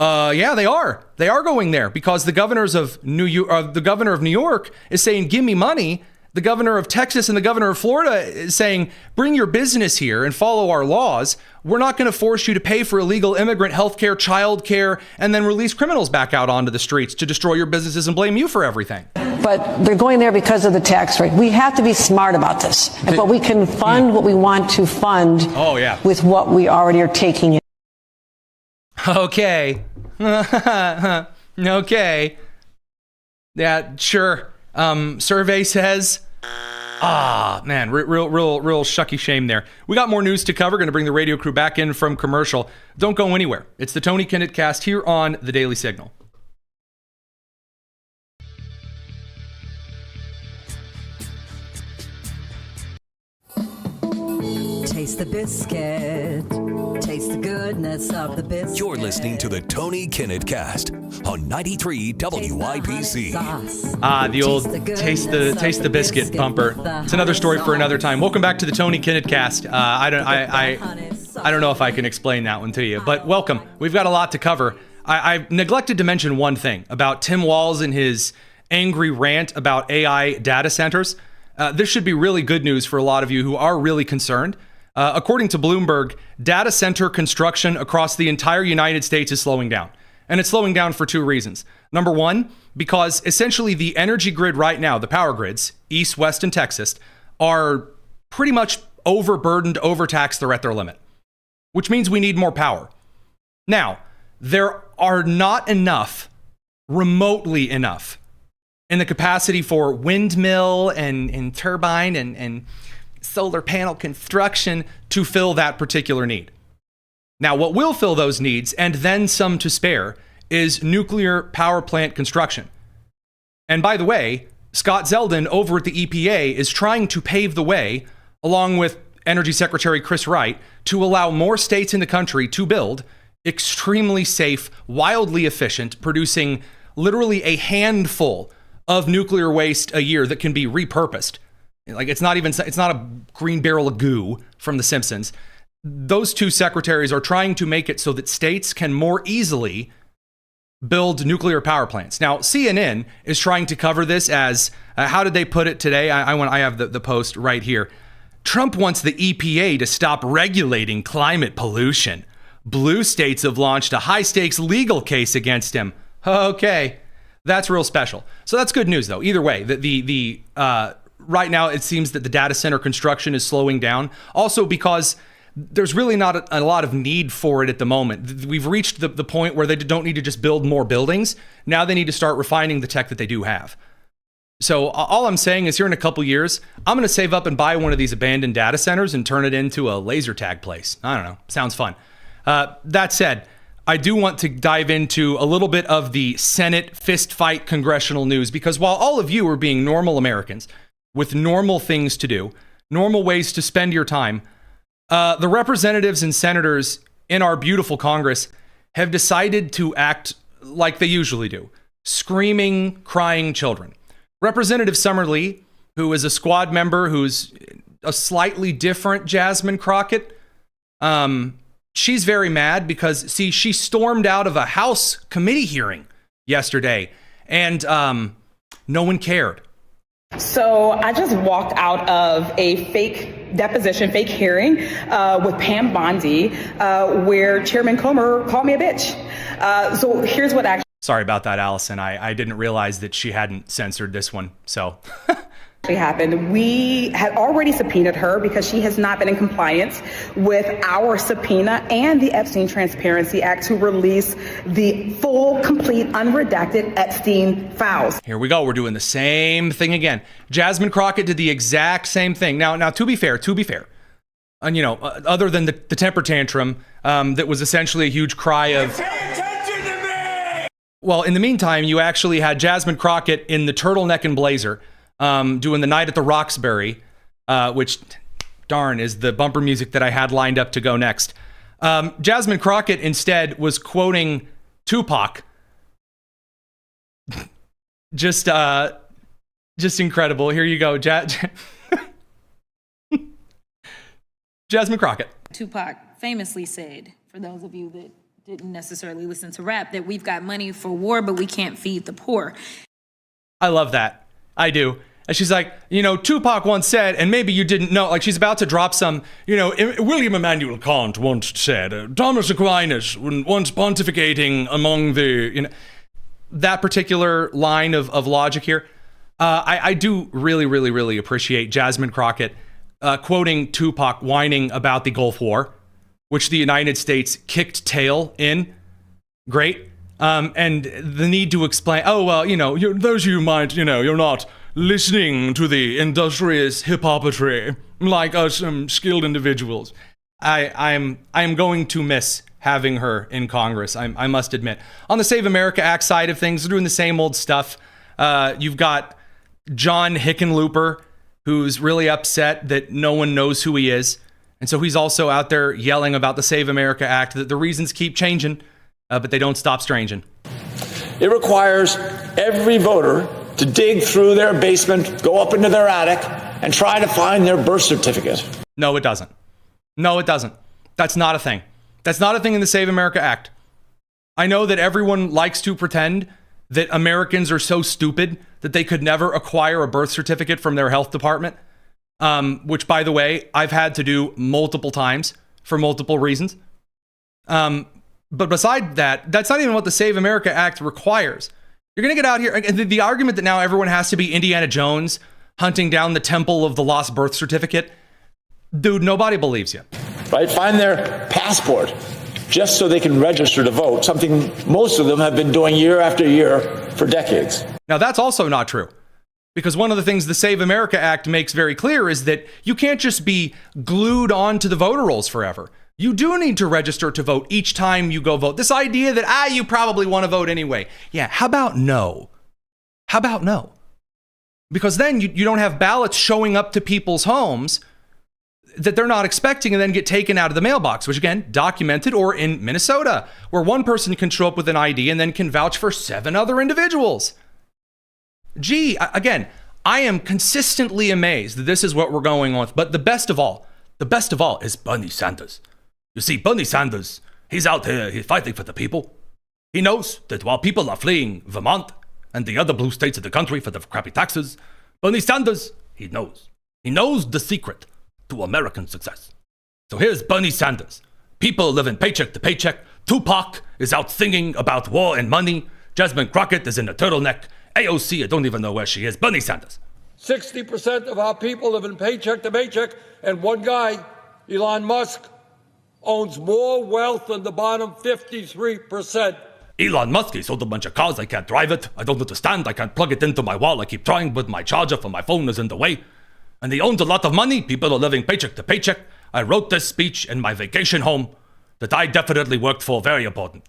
Yeah, they are. They are going there because the governor of New York is saying, give me money. The governor of Texas and the governor of Florida is saying, bring your business here and follow our laws. We're not going to force you to pay for illegal immigrant health care, child care, and then release criminals back out onto the streets to destroy your businesses and blame you for everything. But they're going there because of the tax rate. We have to be smart about this. But we can fund what we want to fund with what we already are taking in. Okay. Okay. Yeah, sure. Survey says, man, real shucky shame there. We got more news to cover. Going to bring the radio crew back in from commercial. Don't go anywhere. It's the Tony Kinnett Cast here on The Daily Signal. Taste the biscuit. Taste the goodness of the biscuit. You're listening to the Tony Kinnett Cast on 93 WIBC. The old taste the biscuit bumper. It's another story for another time. Welcome back to the Tony Kinnett Cast. I don't know if I can explain that one to you, but welcome. We've got a lot to cover. I neglected to mention one thing about Tim Walz and his angry rant about AI data centers. This should be really good news for a lot of you who are really concerned. According to Bloomberg, data center construction across the entire United States is slowing down. And it's slowing down for two reasons. Number one, because essentially the energy grid right now, the power grids, East, West, and Texas, are pretty much overburdened, overtaxed, they're at their limit, which means we need more power. Now, there are not enough, remotely enough, in the capacity for windmill and turbine and solar panel construction to fill that particular need. Now, what will fill those needs, and then some to spare, is nuclear power plant construction. And by the way, Scott Zeldin over at the EPA is trying to pave the way, along with Energy Secretary Chris Wright, to allow more states in the country to build extremely safe, wildly efficient, producing literally a handful of nuclear waste a year that can be repurposed. Like it's not a green barrel of goo from The Simpsons. Those two secretaries are trying to make it so that states can more easily build nuclear power plants. Now, CNN is trying to cover this as, how did they put it today? I have the post right here. Trump wants the EPA to stop regulating climate pollution. Blue states have launched a high-stakes legal case against him. Okay, that's real special. So that's good news, though. Either way, right now it seems that the data center construction is slowing down. Also because there's really not a lot of need for it at the moment. We've reached the point where they don't need to just build more buildings. Now they need to start refining the tech that they do have. So all I'm saying is here in a couple years, I'm going to save up and buy one of these abandoned data centers and turn it into a laser tag place. I don't know. Sounds fun. That said, I do want to dive into a little bit of the Senate fist fight congressional news, because while all of you are being normal Americans with normal things to do, normal ways to spend your time, the representatives and senators in our beautiful Congress have decided to act like they usually do, screaming, crying children. Representative Summerlee, who is a squad member who's a slightly different Jasmine Crockett, she's very mad because, see, she stormed out of a House committee hearing yesterday, and no one cared. So I just walked out of a fake deposition, fake hearing with Pam Bondi, where Chairman Comer called me a bitch. So here's what actually... Sorry about that, Allison. I didn't realize that she hadn't censored this one, so... happened. We had already subpoenaed her because she has not been in compliance with our subpoena and the Epstein Transparency Act to release the full, complete, unredacted Epstein files. Here we go. We're doing the same thing again. Jasmine Crockett did the exact same thing. Now, to be fair, and other than the temper tantrum that was essentially a huge cry of... Well, in the meantime, you actually had Jasmine Crockett in the turtleneck and blazer, doing the Night at the Roxbury, which, darn, is the bumper music that I had lined up to go next. Jasmine Crockett instead was quoting Tupac. just incredible. Here you go, Jasmine Crockett. Tupac famously said, for those of you that didn't necessarily listen to rap, that we've got money for war, but we can't feed the poor. I love that. I do. And she's like, Tupac once said, and maybe you didn't know, like she's about to drop some, William Immanuel Kant once said, Thomas Aquinas, once pontificating among the, that particular line of logic here. I do really, really, really appreciate Jasmine Crockett quoting Tupac whining about the Gulf War, which the United States kicked tail in. Great. And the need to explain, those of you might, you're not listening to the industrious hippopotry like us skilled individuals. I am going to miss having her in Congress, I must admit. On the Save America Act side of things, they're doing the same old stuff. You've got John Hickenlooper, who's really upset that no one knows who he is. And so he's also out there yelling about the Save America Act, that the reasons keep changing, but they don't stop stranging. It requires every voter to dig through their basement, go up into their attic, and try to find their birth certificate. No, it doesn't. No, it doesn't. That's not a thing. That's not a thing in the Save America Act. I know that everyone likes to pretend that Americans are so stupid that they could never acquire a birth certificate from their health department, which, by the way, I've had to do multiple times for multiple reasons. But beside that, that's not even what the Save America Act requires. You're going to get out here, and the argument that now everyone has to be Indiana Jones hunting down the temple of the lost birth certificate, dude, nobody believes you. Right? Find their passport just so they can register to vote, something most of them have been doing year after year for decades. Now, that's also not true, because one of the things the Save America Act makes very clear is that you can't just be glued onto the voter rolls forever. You do need to register to vote each time you go vote. This idea that, you probably want to vote anyway. Yeah, how about no? How about no? Because then you don't have ballots showing up to people's homes that they're not expecting and then get taken out of the mailbox, which again, documented, or in Minnesota, where one person can show up with an ID and then can vouch for 7 other individuals. Gee, again, I am consistently amazed that this is what we're going on with. But the best of all is Bernie Sanders. You see, Bernie Sanders, he's out here, he's fighting for the people. He knows that while people are fleeing Vermont and the other blue states of the country for the crappy taxes, Bernie Sanders, he knows the secret to American success. So here's Bernie Sanders. People living paycheck to paycheck. Tupac is out singing about war and money. Jasmine Crockett is in a turtleneck. AOC, I don't even know where she is. Bernie Sanders. 60% of our people live in paycheck to paycheck, and one guy, Elon Musk, owns more wealth than the bottom 53%. Elon Musk, he sold a bunch of cars. I can't drive it. I don't understand. I can't plug it into my wall. I keep trying, but my charger for my phone is in the way. And he owns a lot of money. People are living paycheck to paycheck. I wrote this speech in my vacation home that I definitely worked for. Very important.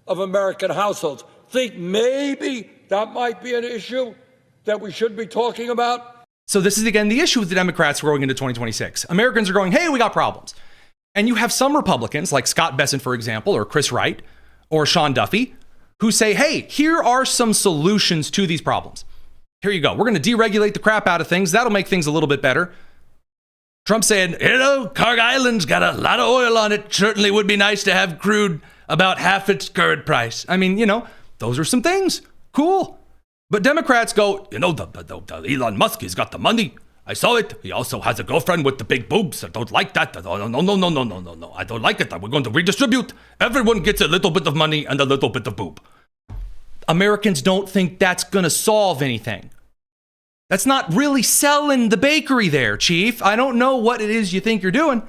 Of American households. Think maybe that might be an issue that we should be talking about? So this is, again, the issue with the Democrats going into 2026. Americans are going, hey, we got problems. And you have some Republicans, like Scott Bessent, for example, or Chris Wright, or Sean Duffy, who say, hey, here are some solutions to these problems. Here you go. We're going to deregulate the crap out of things. That'll make things a little bit better. Trump saying, Carg Island's got a lot of oil on it. Certainly would be nice to have crude about half its current price. I mean, those are some things. Cool. But Democrats go, the Elon Musk, he's got the money. I saw it. He also has a girlfriend with the big boobs. I don't like that. No. I don't like it. We're going to redistribute. Everyone gets a little bit of money and a little bit of boob. Americans don't think that's going to solve anything. That's not really selling the bakery there, Chief. I don't know what it is you think you're doing.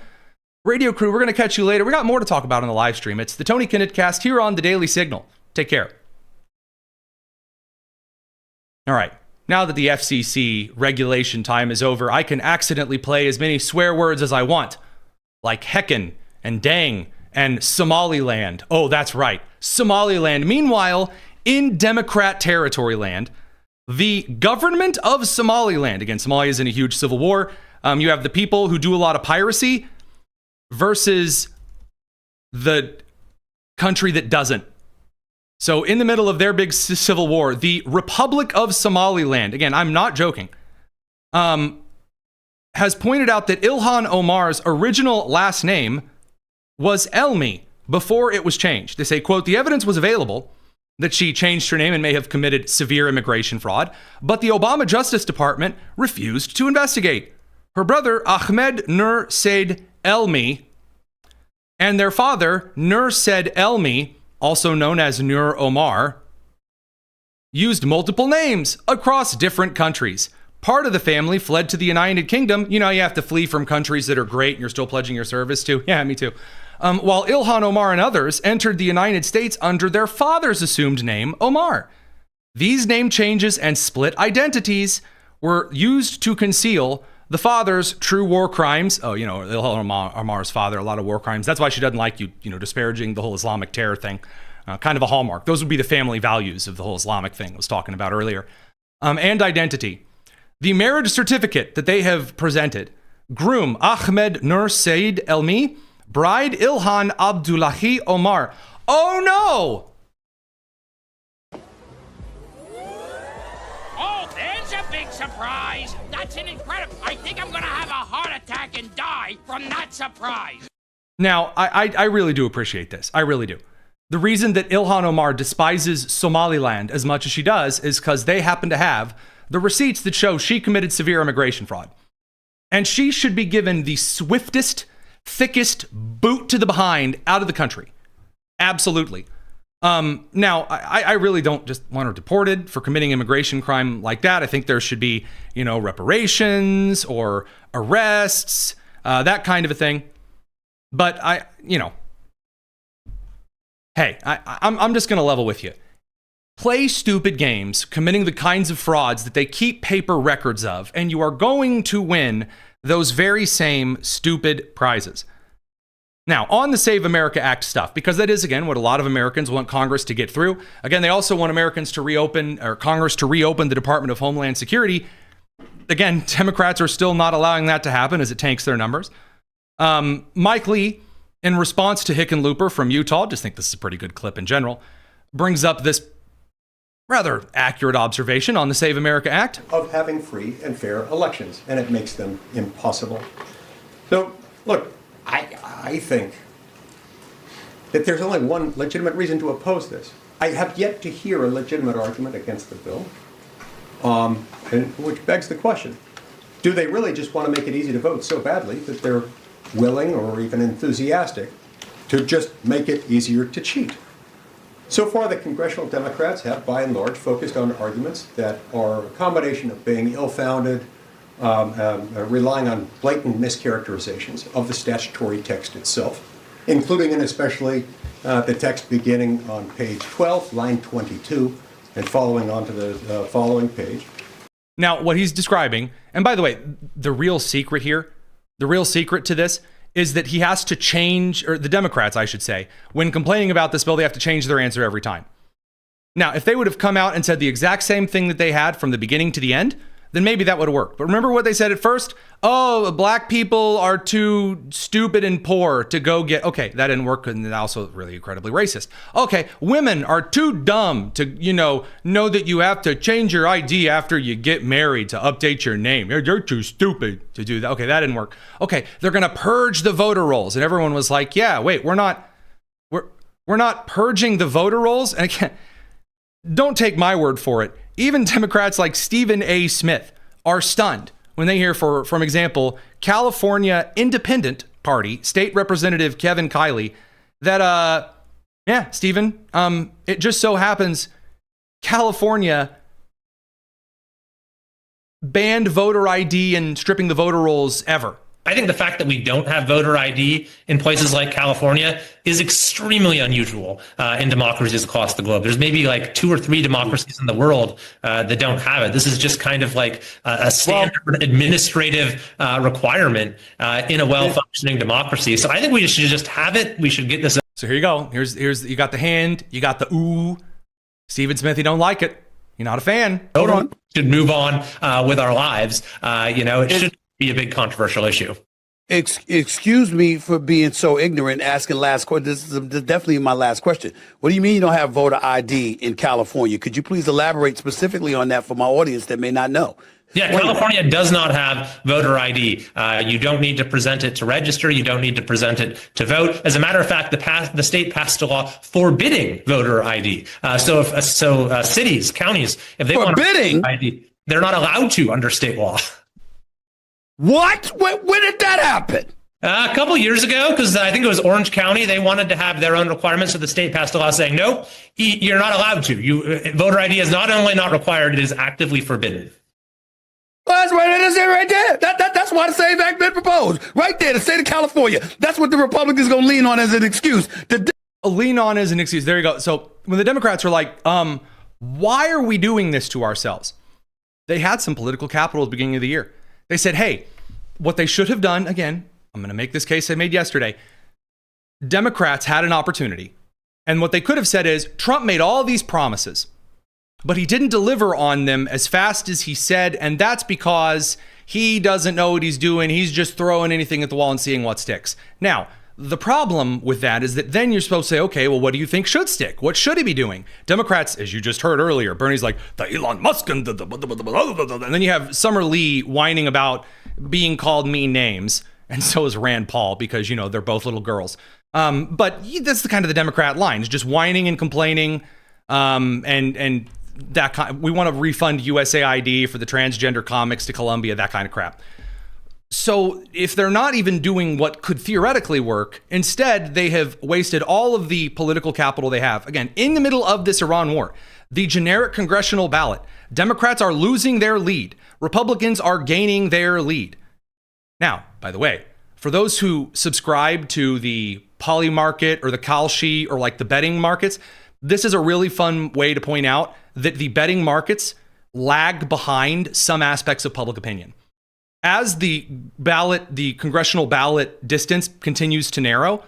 Radio crew, we're going to catch you later. We got more to talk about on the live stream. It's the Tony Kinnett Cast here on the Daily Signal. Take care. All right. Now that the FCC regulation time is over, I can accidentally play as many swear words as I want, like heckin' and dang and Somaliland. Oh, that's right. Somaliland. Meanwhile, in Democrat territory land, the government of Somaliland, again, Somalia is in a huge civil war. You have the people who do a lot of piracy versus the country that doesn't. So in the middle of their big civil war, the Republic of Somaliland, again, I'm not joking, has pointed out that Ilhan Omar's original last name was Elmi before it was changed. They say, quote, the evidence was available that she changed her name and may have committed severe immigration fraud, but the Obama Justice Department refused to investigate. Her brother, Ahmed Nur Said Elmi, and their father, Nur Said Elmi, also known as Nur Omar, used multiple names across different countries. Part of the family fled to the United Kingdom. You have to flee from countries that are great and you're still pledging your service to. Yeah, me too. While Ilhan Omar and others entered the United States under their father's assumed name, Omar. These name changes and split identities were used to conceal the father's true war crimes. Oh, Ilhan Omar's father, a lot of war crimes. That's why she doesn't like you, disparaging the whole Islamic terror thing. Kind of a hallmark. Those would be the family values of the whole Islamic thing I was talking about earlier. And identity. The marriage certificate that they have presented. Groom Ahmed Nur Said Elmi. Bride Ilhan Abdullahi Omar. Oh no! Oh, there's a big surprise. That's an incredible. I think I'm going to have a heart attack and die from that surprise. Now, I really do appreciate this. I really do. The reason that Ilhan Omar despises Somaliland as much as she does is because they happen to have the receipts that show she committed severe immigration fraud. And she should be given the swiftest, thickest boot to the behind out of the country. Absolutely. Now, I really don't just want her deported for committing immigration crime like that. I think there should be, reparations or arrests, that kind of a thing. But hey, I'm just going to level with you. Play stupid games, committing the kinds of frauds that they keep paper records of, and you are going to win those very same stupid prizes. Now, on the Save America Act stuff, because that is, again, what a lot of Americans want Congress to get through. Again, they also want Congress to reopen the Department of Homeland Security. Again, Democrats are still not allowing that to happen as it tanks their numbers. Mike Lee, in response to Hickenlooper from Utah, just think this is a pretty good clip in general, brings up this rather accurate observation on the Save America Act. Of having free and fair elections, and it makes them impossible. So, look, I think that there's only one legitimate reason to oppose this. I have yet to hear a legitimate argument against the bill, and which begs the question, do they really just want to make it easy to vote so badly that they're willing or even enthusiastic to just make it easier to cheat? So far, the congressional Democrats have, by and large, focused on arguments that are a combination of being ill-founded, relying on blatant mischaracterizations of the statutory text itself, including and especially the text beginning on page 12, line 22, and following on to the following page. Now, what he's describing, and by the way, the real secret here, the real secret to this is that he has to change, or the Democrats, I should say, when complaining about this bill, they have to change their answer every time. Now, if they would have come out and said the exact same thing that they had from the beginning to the end, then maybe that would have worked. But remember what they said at first? Oh, black people are too stupid and poor to go get... Okay, that didn't work, and also really incredibly racist. Okay, women are too dumb to, know that you have to change your ID after you get married to update your name. You're too stupid to do that. Okay, that didn't work. Okay, they're going to purge the voter rolls. And everyone was like, yeah, wait, we're not purging the voter rolls? And again, don't take my word for it. Even Democrats like Stephen A. Smith are stunned when they hear, for example, California Independent Party State Representative Kevin Kiley, that, Stephen, it just so happens California banned voter ID and stripping the voter rolls ever. I think the fact that we don't have voter ID in places like California is extremely unusual in democracies across the globe. There's maybe like 2 or 3 democracies in the world that don't have it. This is just kind of like a standard administrative requirement in a well-functioning democracy. So I think we should just have it. We should get this. So here you go. Here's you got the hand, you got the ooh. Stephen Smith, you don't like it. You're not a fan. Hold on. Should move on with our lives. It should be a big controversial issue. Excuse me for being so ignorant, asking last question. This is definitely my last question. What do you mean you don't have voter ID in California? Could you please elaborate specifically on that for my audience that may not know? Yeah, California does not have voter ID. You don't need to present it to register. You don't need to present it to vote. As a matter of fact, the state passed a law forbidding voter ID. So cities, counties, if they want voter ID, they're not allowed to under state law. What? When did that happen? A couple years ago, because I think it was Orange County. They wanted to have their own requirements, so the state passed a law saying, nope, you're not allowed to. Voter ID is not only not required, it is actively forbidden. Well, that's what it is right there. That's why the same act been proposed. Right there, the state of California. That's what the Republicans going to lean on as an excuse. Lean on as an excuse. There you go. So when the Democrats were like, why are we doing this to ourselves? They had some political capital at the beginning of the year. They said, hey, what they should have done, again, I'm going to make this case I made yesterday. Democrats had an opportunity. And what they could have said is, Trump made all these promises, but he didn't deliver on them as fast as he said. And that's because he doesn't know what he's doing. He's just throwing anything at the wall and seeing what sticks. Now, the problem with that is that then you're supposed to say, okay, well, what do you think should stick? What should he be doing? Democrats, as you just heard earlier, Bernie's like, the Elon Musk, and then you have Summer Lee whining about being called mean names. And so is Rand Paul, because, they're both little girls. But that's the kind of the Democrat line, is just whining and complaining. And that kind, we want to refund USAID for the transgender comics to Columbia, that kind of crap. So if they're not even doing what could theoretically work, instead they have wasted all of the political capital they have. Again, in the middle of this Iran war, the generic congressional ballot, Democrats are losing their lead. Republicans are gaining their lead. Now, by the way, for those who subscribe to the poly market or the Kalshi or like the betting markets, this is a really fun way to point out that the betting markets lag behind some aspects of public opinion. As the congressional ballot distance continues to narrow,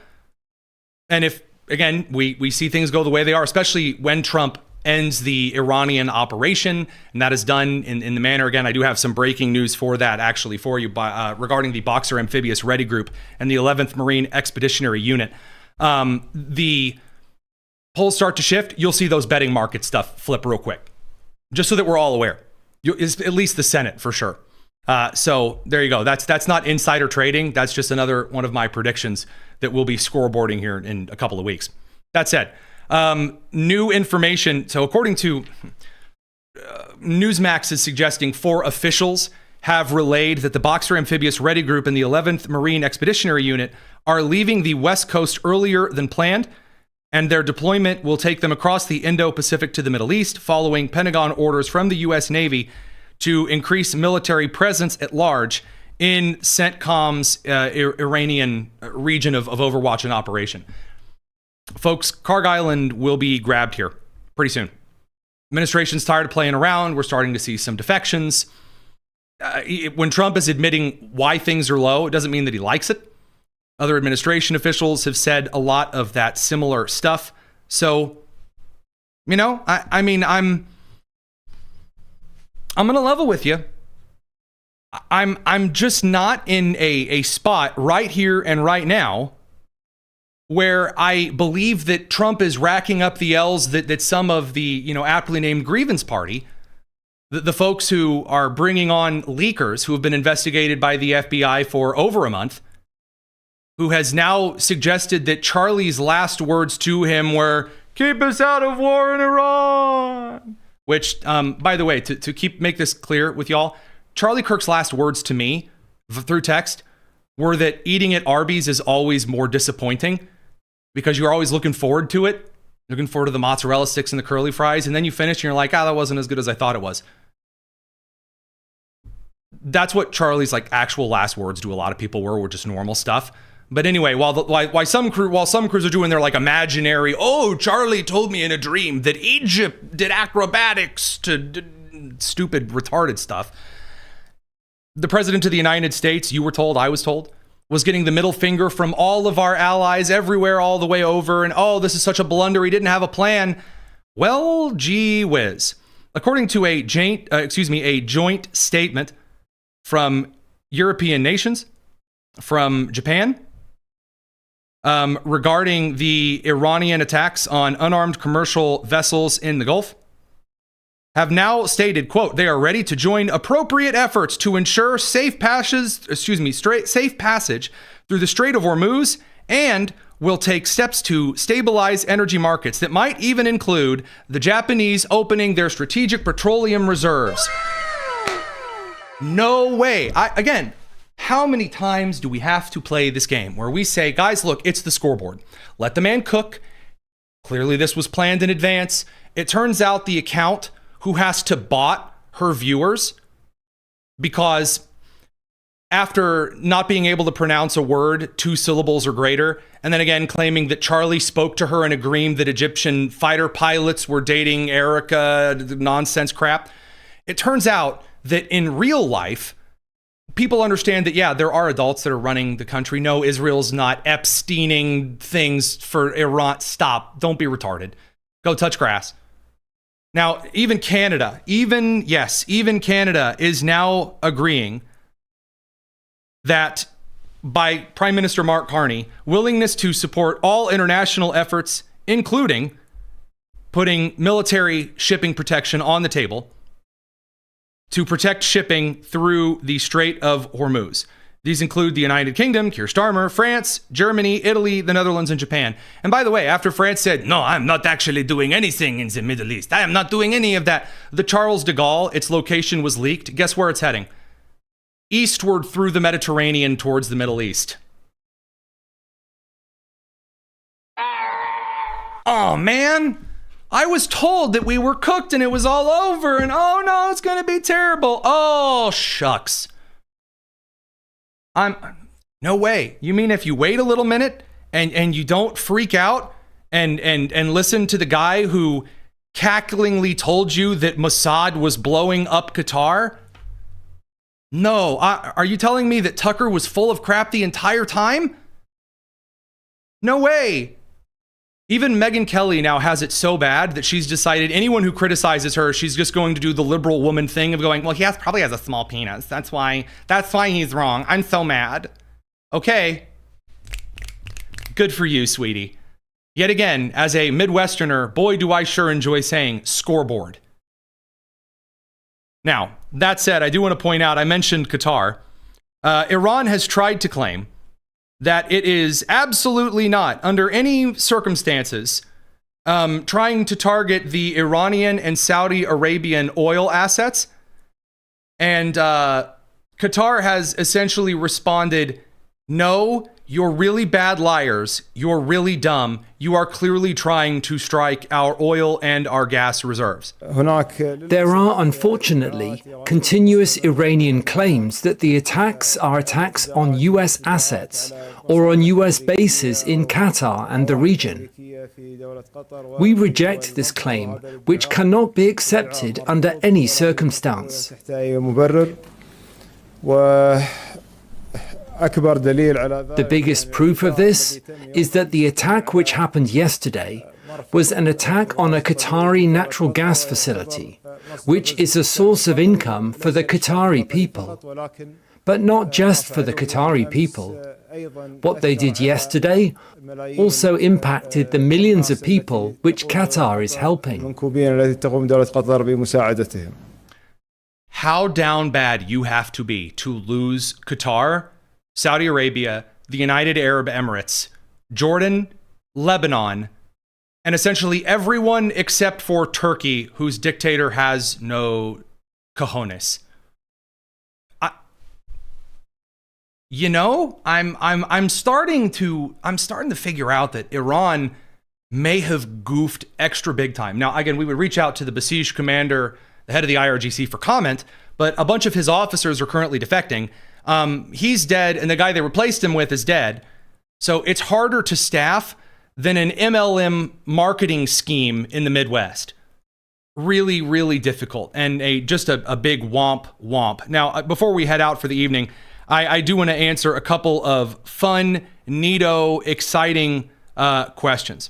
and if, again, we see things go the way they are, especially when Trump ends the Iranian operation, and that is done in the manner, again, I do have some breaking news for that, actually, for you, regarding the Boxer Amphibious Ready Group and the 11th Marine Expeditionary Unit. The polls start to shift, you'll see those betting market stuff flip real quick, just so that we're all aware. At least the Senate, for sure. So there you go. That's not insider trading. That's just another one of my predictions that we'll be scoreboarding here in a couple of weeks. That said, new information. So according to Newsmax is suggesting 4 officials have relayed that the Boxer Amphibious Ready Group and the 11th Marine Expeditionary Unit are leaving the West Coast earlier than planned, and their deployment will take them across the Indo-Pacific to the Middle East, following Pentagon orders from the U.S. Navy to increase military presence at large in CENTCOM's Iranian region of Overwatch and operation. Folks, Karg Island will be grabbed here pretty soon. Administration's tired of playing around. We're starting to see some defections. When Trump is admitting why things are low, it doesn't mean that he likes it. Other administration officials have said a lot of that similar stuff. So, I mean, I'm going to level with you. I'm just not in a spot right here and right now where I believe that Trump is racking up the L's that some of the, aptly named grievance party, the folks who are bringing on leakers who have been investigated by the FBI for over a month, who has now suggested that Charlie's last words to him were, "Keep us out of war in Iran." Which, by the way, to make this clear with y'all, Charlie Kirk's last words to me through text were that eating at Arby's is always more disappointing because you're always looking forward to it, looking forward to the mozzarella sticks and the curly fries, and then you finish and you're like, that wasn't as good as I thought it was. That's what Charlie's actual last words to a lot of people were just normal stuff. But anyway, while some crews are doing their imaginary, Charlie told me in a dream that Egypt did acrobatics to stupid, retarded stuff. The president of the United States, you were told, I was told, was getting the middle finger from all of our allies everywhere, all the way over. And this is such a blunder. He didn't have a plan. Well, gee whiz. According to a joint statement from European nations, from Japan, regarding the Iranian attacks on unarmed commercial vessels in the Gulf, have now stated, quote, they are ready to join appropriate efforts to ensure safe passage through the Strait of Hormuz, and will take steps to stabilize energy markets that might even include the Japanese opening their strategic petroleum reserves. No way. Again, how many times do we have to play this game where we say, guys, look, it's the scoreboard. Let the man cook. Clearly this was planned in advance. It turns out the account who has to bot her viewers, because after not being able to pronounce a word 2 syllables or greater, and then again claiming that Charlie spoke to her and agreed that Egyptian fighter pilots were dating Erica, nonsense crap. It turns out that in real life, people understand that, yeah, there are adults that are running the country. No, Israel's not Epsteining things for Iran. Stop. Don't be retarded. Go touch grass. Now, even Canada is now agreeing that, by Prime Minister Mark Carney, willingness to support all international efforts, including putting military shipping protection on the table to protect shipping through the Strait of Hormuz. These include the United Kingdom, Keir Starmer, France, Germany, Italy, the Netherlands, and Japan. And by the way, after France said, no, I'm not actually doing anything in the Middle East, I am not doing any of that, the Charles de Gaulle, its location was leaked. Guess where it's heading? Eastward through the Mediterranean towards the Middle East. Oh, man. I was told that we were cooked and it was all over, and oh no, it's going to be terrible. Oh, shucks. No way. You mean if you wait a little minute and you don't freak out and listen to the guy who cacklingly told you that Mossad was blowing up Qatar? No. Are you telling me that Tucker was full of crap the entire time? No way. Even Megyn Kelly now has it so bad that she's decided anyone who criticizes her, she's just going to do the liberal woman thing of going, well, he probably has a small penis. That's why he's wrong. I'm so mad. Okay. Good for you, sweetie. Yet again, as a Midwesterner, boy, do I sure enjoy saying scoreboard. Now, that said, I do want to point out, I mentioned Qatar. Iran has tried to claim that it is absolutely not, under any circumstances, trying to target the Iranian and Saudi Arabian oil assets. And Qatar has essentially responded, no, you're really bad liars. You're really dumb. You are clearly trying to strike our oil and our gas reserves. There are, unfortunately, continuous Iranian claims that the attacks are attacks on US assets or on US bases in Qatar and the region. We reject this claim, which cannot be accepted under any circumstance. The biggest proof of this is that the attack which happened yesterday was an attack on a Qatari natural gas facility, which is a source of income for the Qatari people. But not just for the Qatari people. What they did yesterday also impacted the millions of people which Qatar is helping. How down bad you have to be to lose Qatar, Saudi Arabia, the United Arab Emirates, Jordan, Lebanon, and essentially everyone except for Turkey, whose dictator has no cojones. I'm starting to figure out that Iran may have goofed extra big time. Now, again, we would reach out to the Basij commander, the head of the IRGC, for comment, but a bunch of his officers are currently defecting. He's dead, and the guy they replaced him with is dead. So it's harder to staff than an MLM marketing scheme in the Midwest. Really, really difficult, and just a big womp. Now, before we head out for the evening, I do want to answer a couple of fun, neato, exciting questions.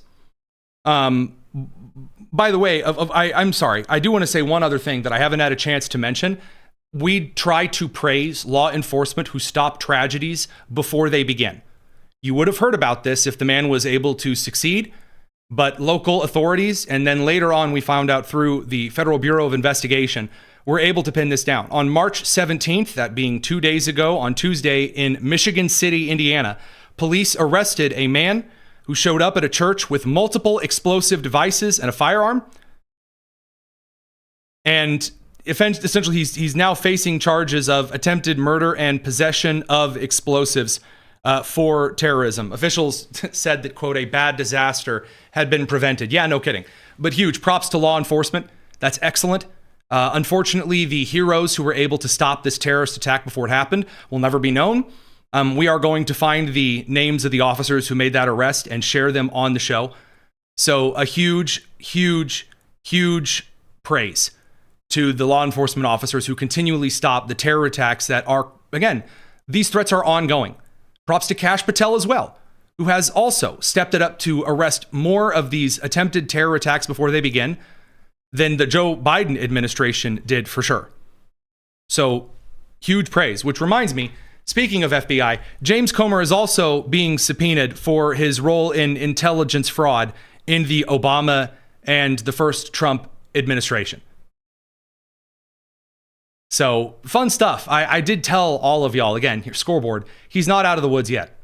By the way, I'm sorry. I do want to say one other thing that I haven't had a chance to mention. We try to praise law enforcement who stop tragedies before they begin. You would have heard about this if the man was able to succeed, but local authorities, and then later on we found out through the Federal Bureau of Investigation, were able to pin this down. On March 17th, that being 2 days ago, on Tuesday in Michigan City, Indiana, police arrested a man who showed up at a church with multiple explosive devices and a firearm. And essentially, he's now facing charges of attempted murder and possession of explosives for terrorism. Officials said that, quote, a bad disaster had been prevented. Yeah, no kidding. But huge props to law enforcement. That's excellent. Unfortunately, the heroes who were able to stop this terrorist attack before it happened will never be known. We are going to find the names of the officers who made that arrest and share them on the show. So a huge praise to the law enforcement officers who continually stop the terror attacks that are, again, these threats are ongoing. Props to Kash Patel as well, who has also stepped it up to arrest more of these attempted terror attacks before they begin than the Joe Biden administration did, for sure. So huge praise, which reminds me, speaking of FBI, James Comer is also being subpoenaed for his role in intelligence fraud in the Obama and the first Trump administration. So fun stuff. I did tell all of y'all, again, here, scoreboard, he's not out of the woods yet.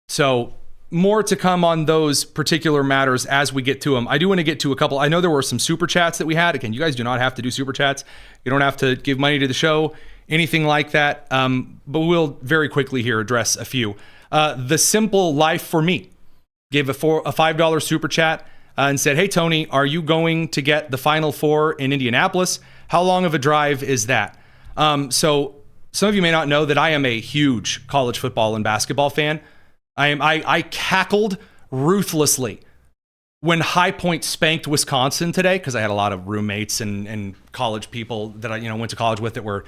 So more to come on those particular matters as we get to them. I do want to get to a couple. I know there were some super chats that we had. Again, you guys do not have to do super chats. You don't have to give money to the show, anything like that. But we'll very quickly here address a few. The Simple Life for Me gave a $5 super chat and said, hey, Tony, are you going to get the Final Four in Indianapolis? How long of a drive is that? So some of you may not know that I am a huge college football and basketball fan. I cackled ruthlessly when High Point spanked Wisconsin today, because I had a lot of roommates and college people that I went to college with that were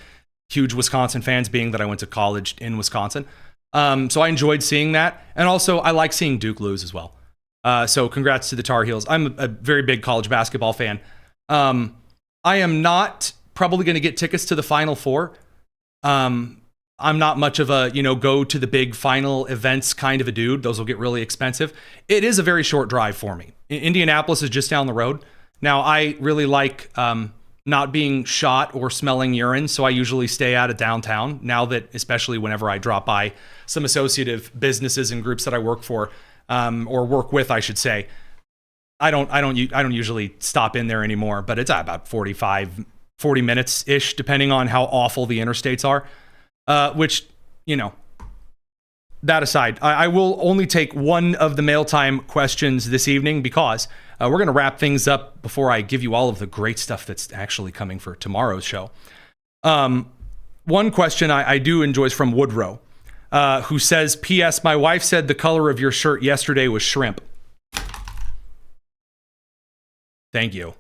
huge Wisconsin fans, being that I went to college in Wisconsin. So I enjoyed seeing that. And also I like seeing Duke lose as well. So congrats to the Tar Heels. I'm a very big college basketball fan. I am not probably going to get tickets to the Final Four. I'm not much of a, go to the big final events kind of a dude. Those will get really expensive. It is a very short drive for me. Indianapolis is just down the road. Now, I really like not being shot or smelling urine, so I usually stay out of downtown. Now that, especially whenever I drop by some associative businesses and groups that I work for, or work with, I should say, I don't usually stop in there anymore. But it's about 40 minutes ish, depending on how awful the interstates are. which, you know, that aside, I will only take one of the mail time questions this evening because we're going to wrap things up before I give you all of the great stuff that's actually coming for tomorrow's show. One question I do enjoy is from Woodrow, who says, P.S. My wife said the color of your shirt yesterday was shrimp. Thank you.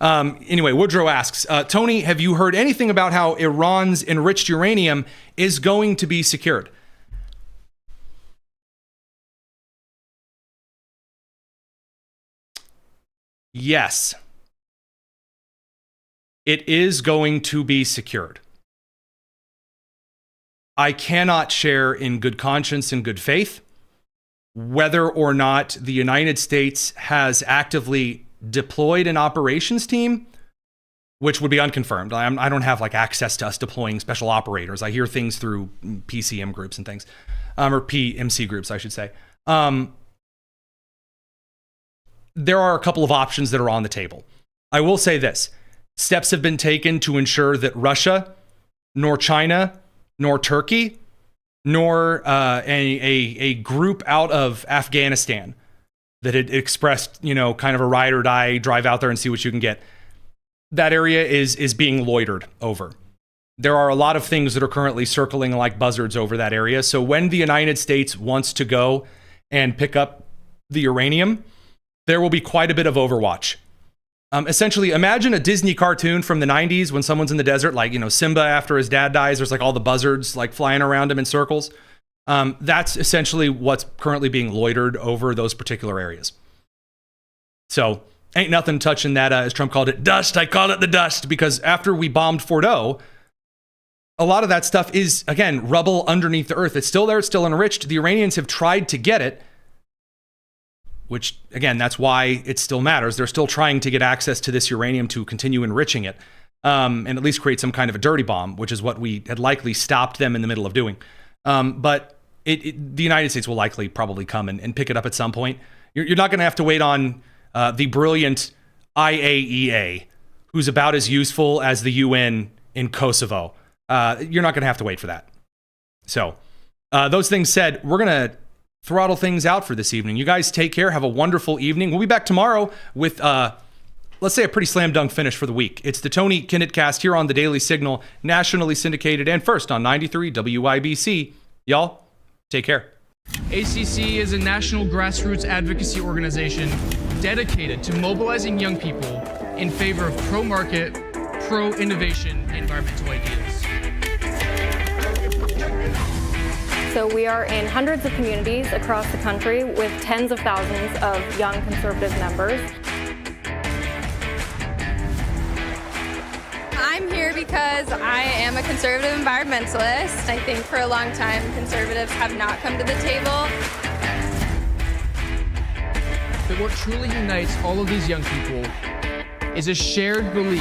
Anyway, Woodrow asks, Tony, have you heard anything about how Iran's enriched uranium is going to be secured? Yes. It is going to be secured. I cannot share in good conscience and good faith whether or not the United States has actively deployed an operations team, which would be unconfirmed. I don't have like access to us deploying special operators. I hear things through PCM groups and things, or PMC groups, I should say. There are a couple of options that are on the table. I will say this. Steps have been taken to ensure that Russia, nor China, nor Turkey, nor a group out of Afghanistan that had expressed, you know, kind of a ride or die, drive out there and see what you can get. That area is being loitered over. There are a lot of things that are currently circling like buzzards over that area. So when the United States wants to go and pick up the uranium, there will be quite a bit of overwatch. Essentially, imagine a Disney cartoon from the 90s when someone's in the desert, like, you know, Simba after his dad dies, there's like all the buzzards like flying around him in circles. That's essentially what's currently being loitered over those particular areas. So ain't nothing touching that, as Trump called it, dust. I call it the dust because after we bombed Fordo, a lot of that stuff is, again, rubble underneath the earth. It's still there. It's still enriched. The Iranians have tried to get it, which, again, that's why it still matters. They're still trying to get access to this uranium to continue enriching it, and at least create some kind of a dirty bomb, which is what we had likely stopped them in the middle of doing. But the United States will likely probably come and pick it up at some point. You're not going to have to wait on the brilliant IAEA, who's about as useful as the UN in Kosovo. You're not going to have to wait for that. So, those things said, we're going to throttle things out for this evening. You guys take care. Have a wonderful evening. We'll be back tomorrow with, let's say, a pretty slam dunk finish for the week. It's the Tony Kinnett Cast here on the Daily Signal, nationally syndicated and first on 93 WIBC. Y'all, take care. ACC is a national grassroots advocacy organization dedicated to mobilizing young people in favor of pro-market, pro-innovation environmental ideas. So we are in hundreds of communities across the country with tens of thousands of young conservative members. I'm here because I am a conservative environmentalist. I think for a long time conservatives have not come to the table. But what truly unites all of these young people is a shared belief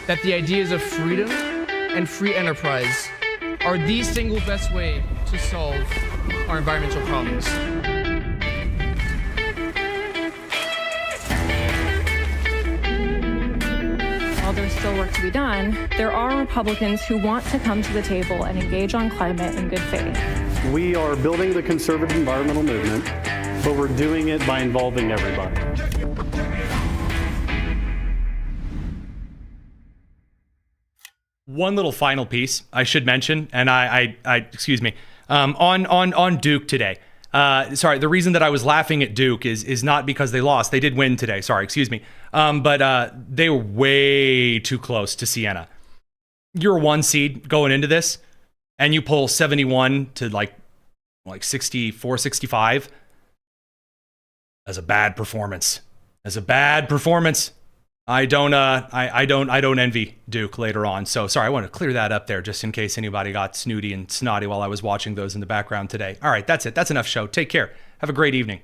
that the ideas of freedom and free enterprise are the single best way to solve our environmental problems. While there's still work to be done, there are Republicans who want to come to the table and engage on climate in good faith. We are building the conservative environmental movement, but we're doing it by involving everybody. One little final piece I should mention, and I excuse me, on Duke today. Sorry, the reason that I was laughing at Duke is not because they lost. They did win today. Sorry, excuse me. But they were way too close to Siena. You're a 1 seed going into this, and you pull 71 to like 64, 65. That's a bad performance. I don't envy Duke later on. So sorry, I want to clear that up there just in case anybody got snooty and snotty while I was watching those in the background today. All right, that's it. That's enough show. Take care. Have a great evening.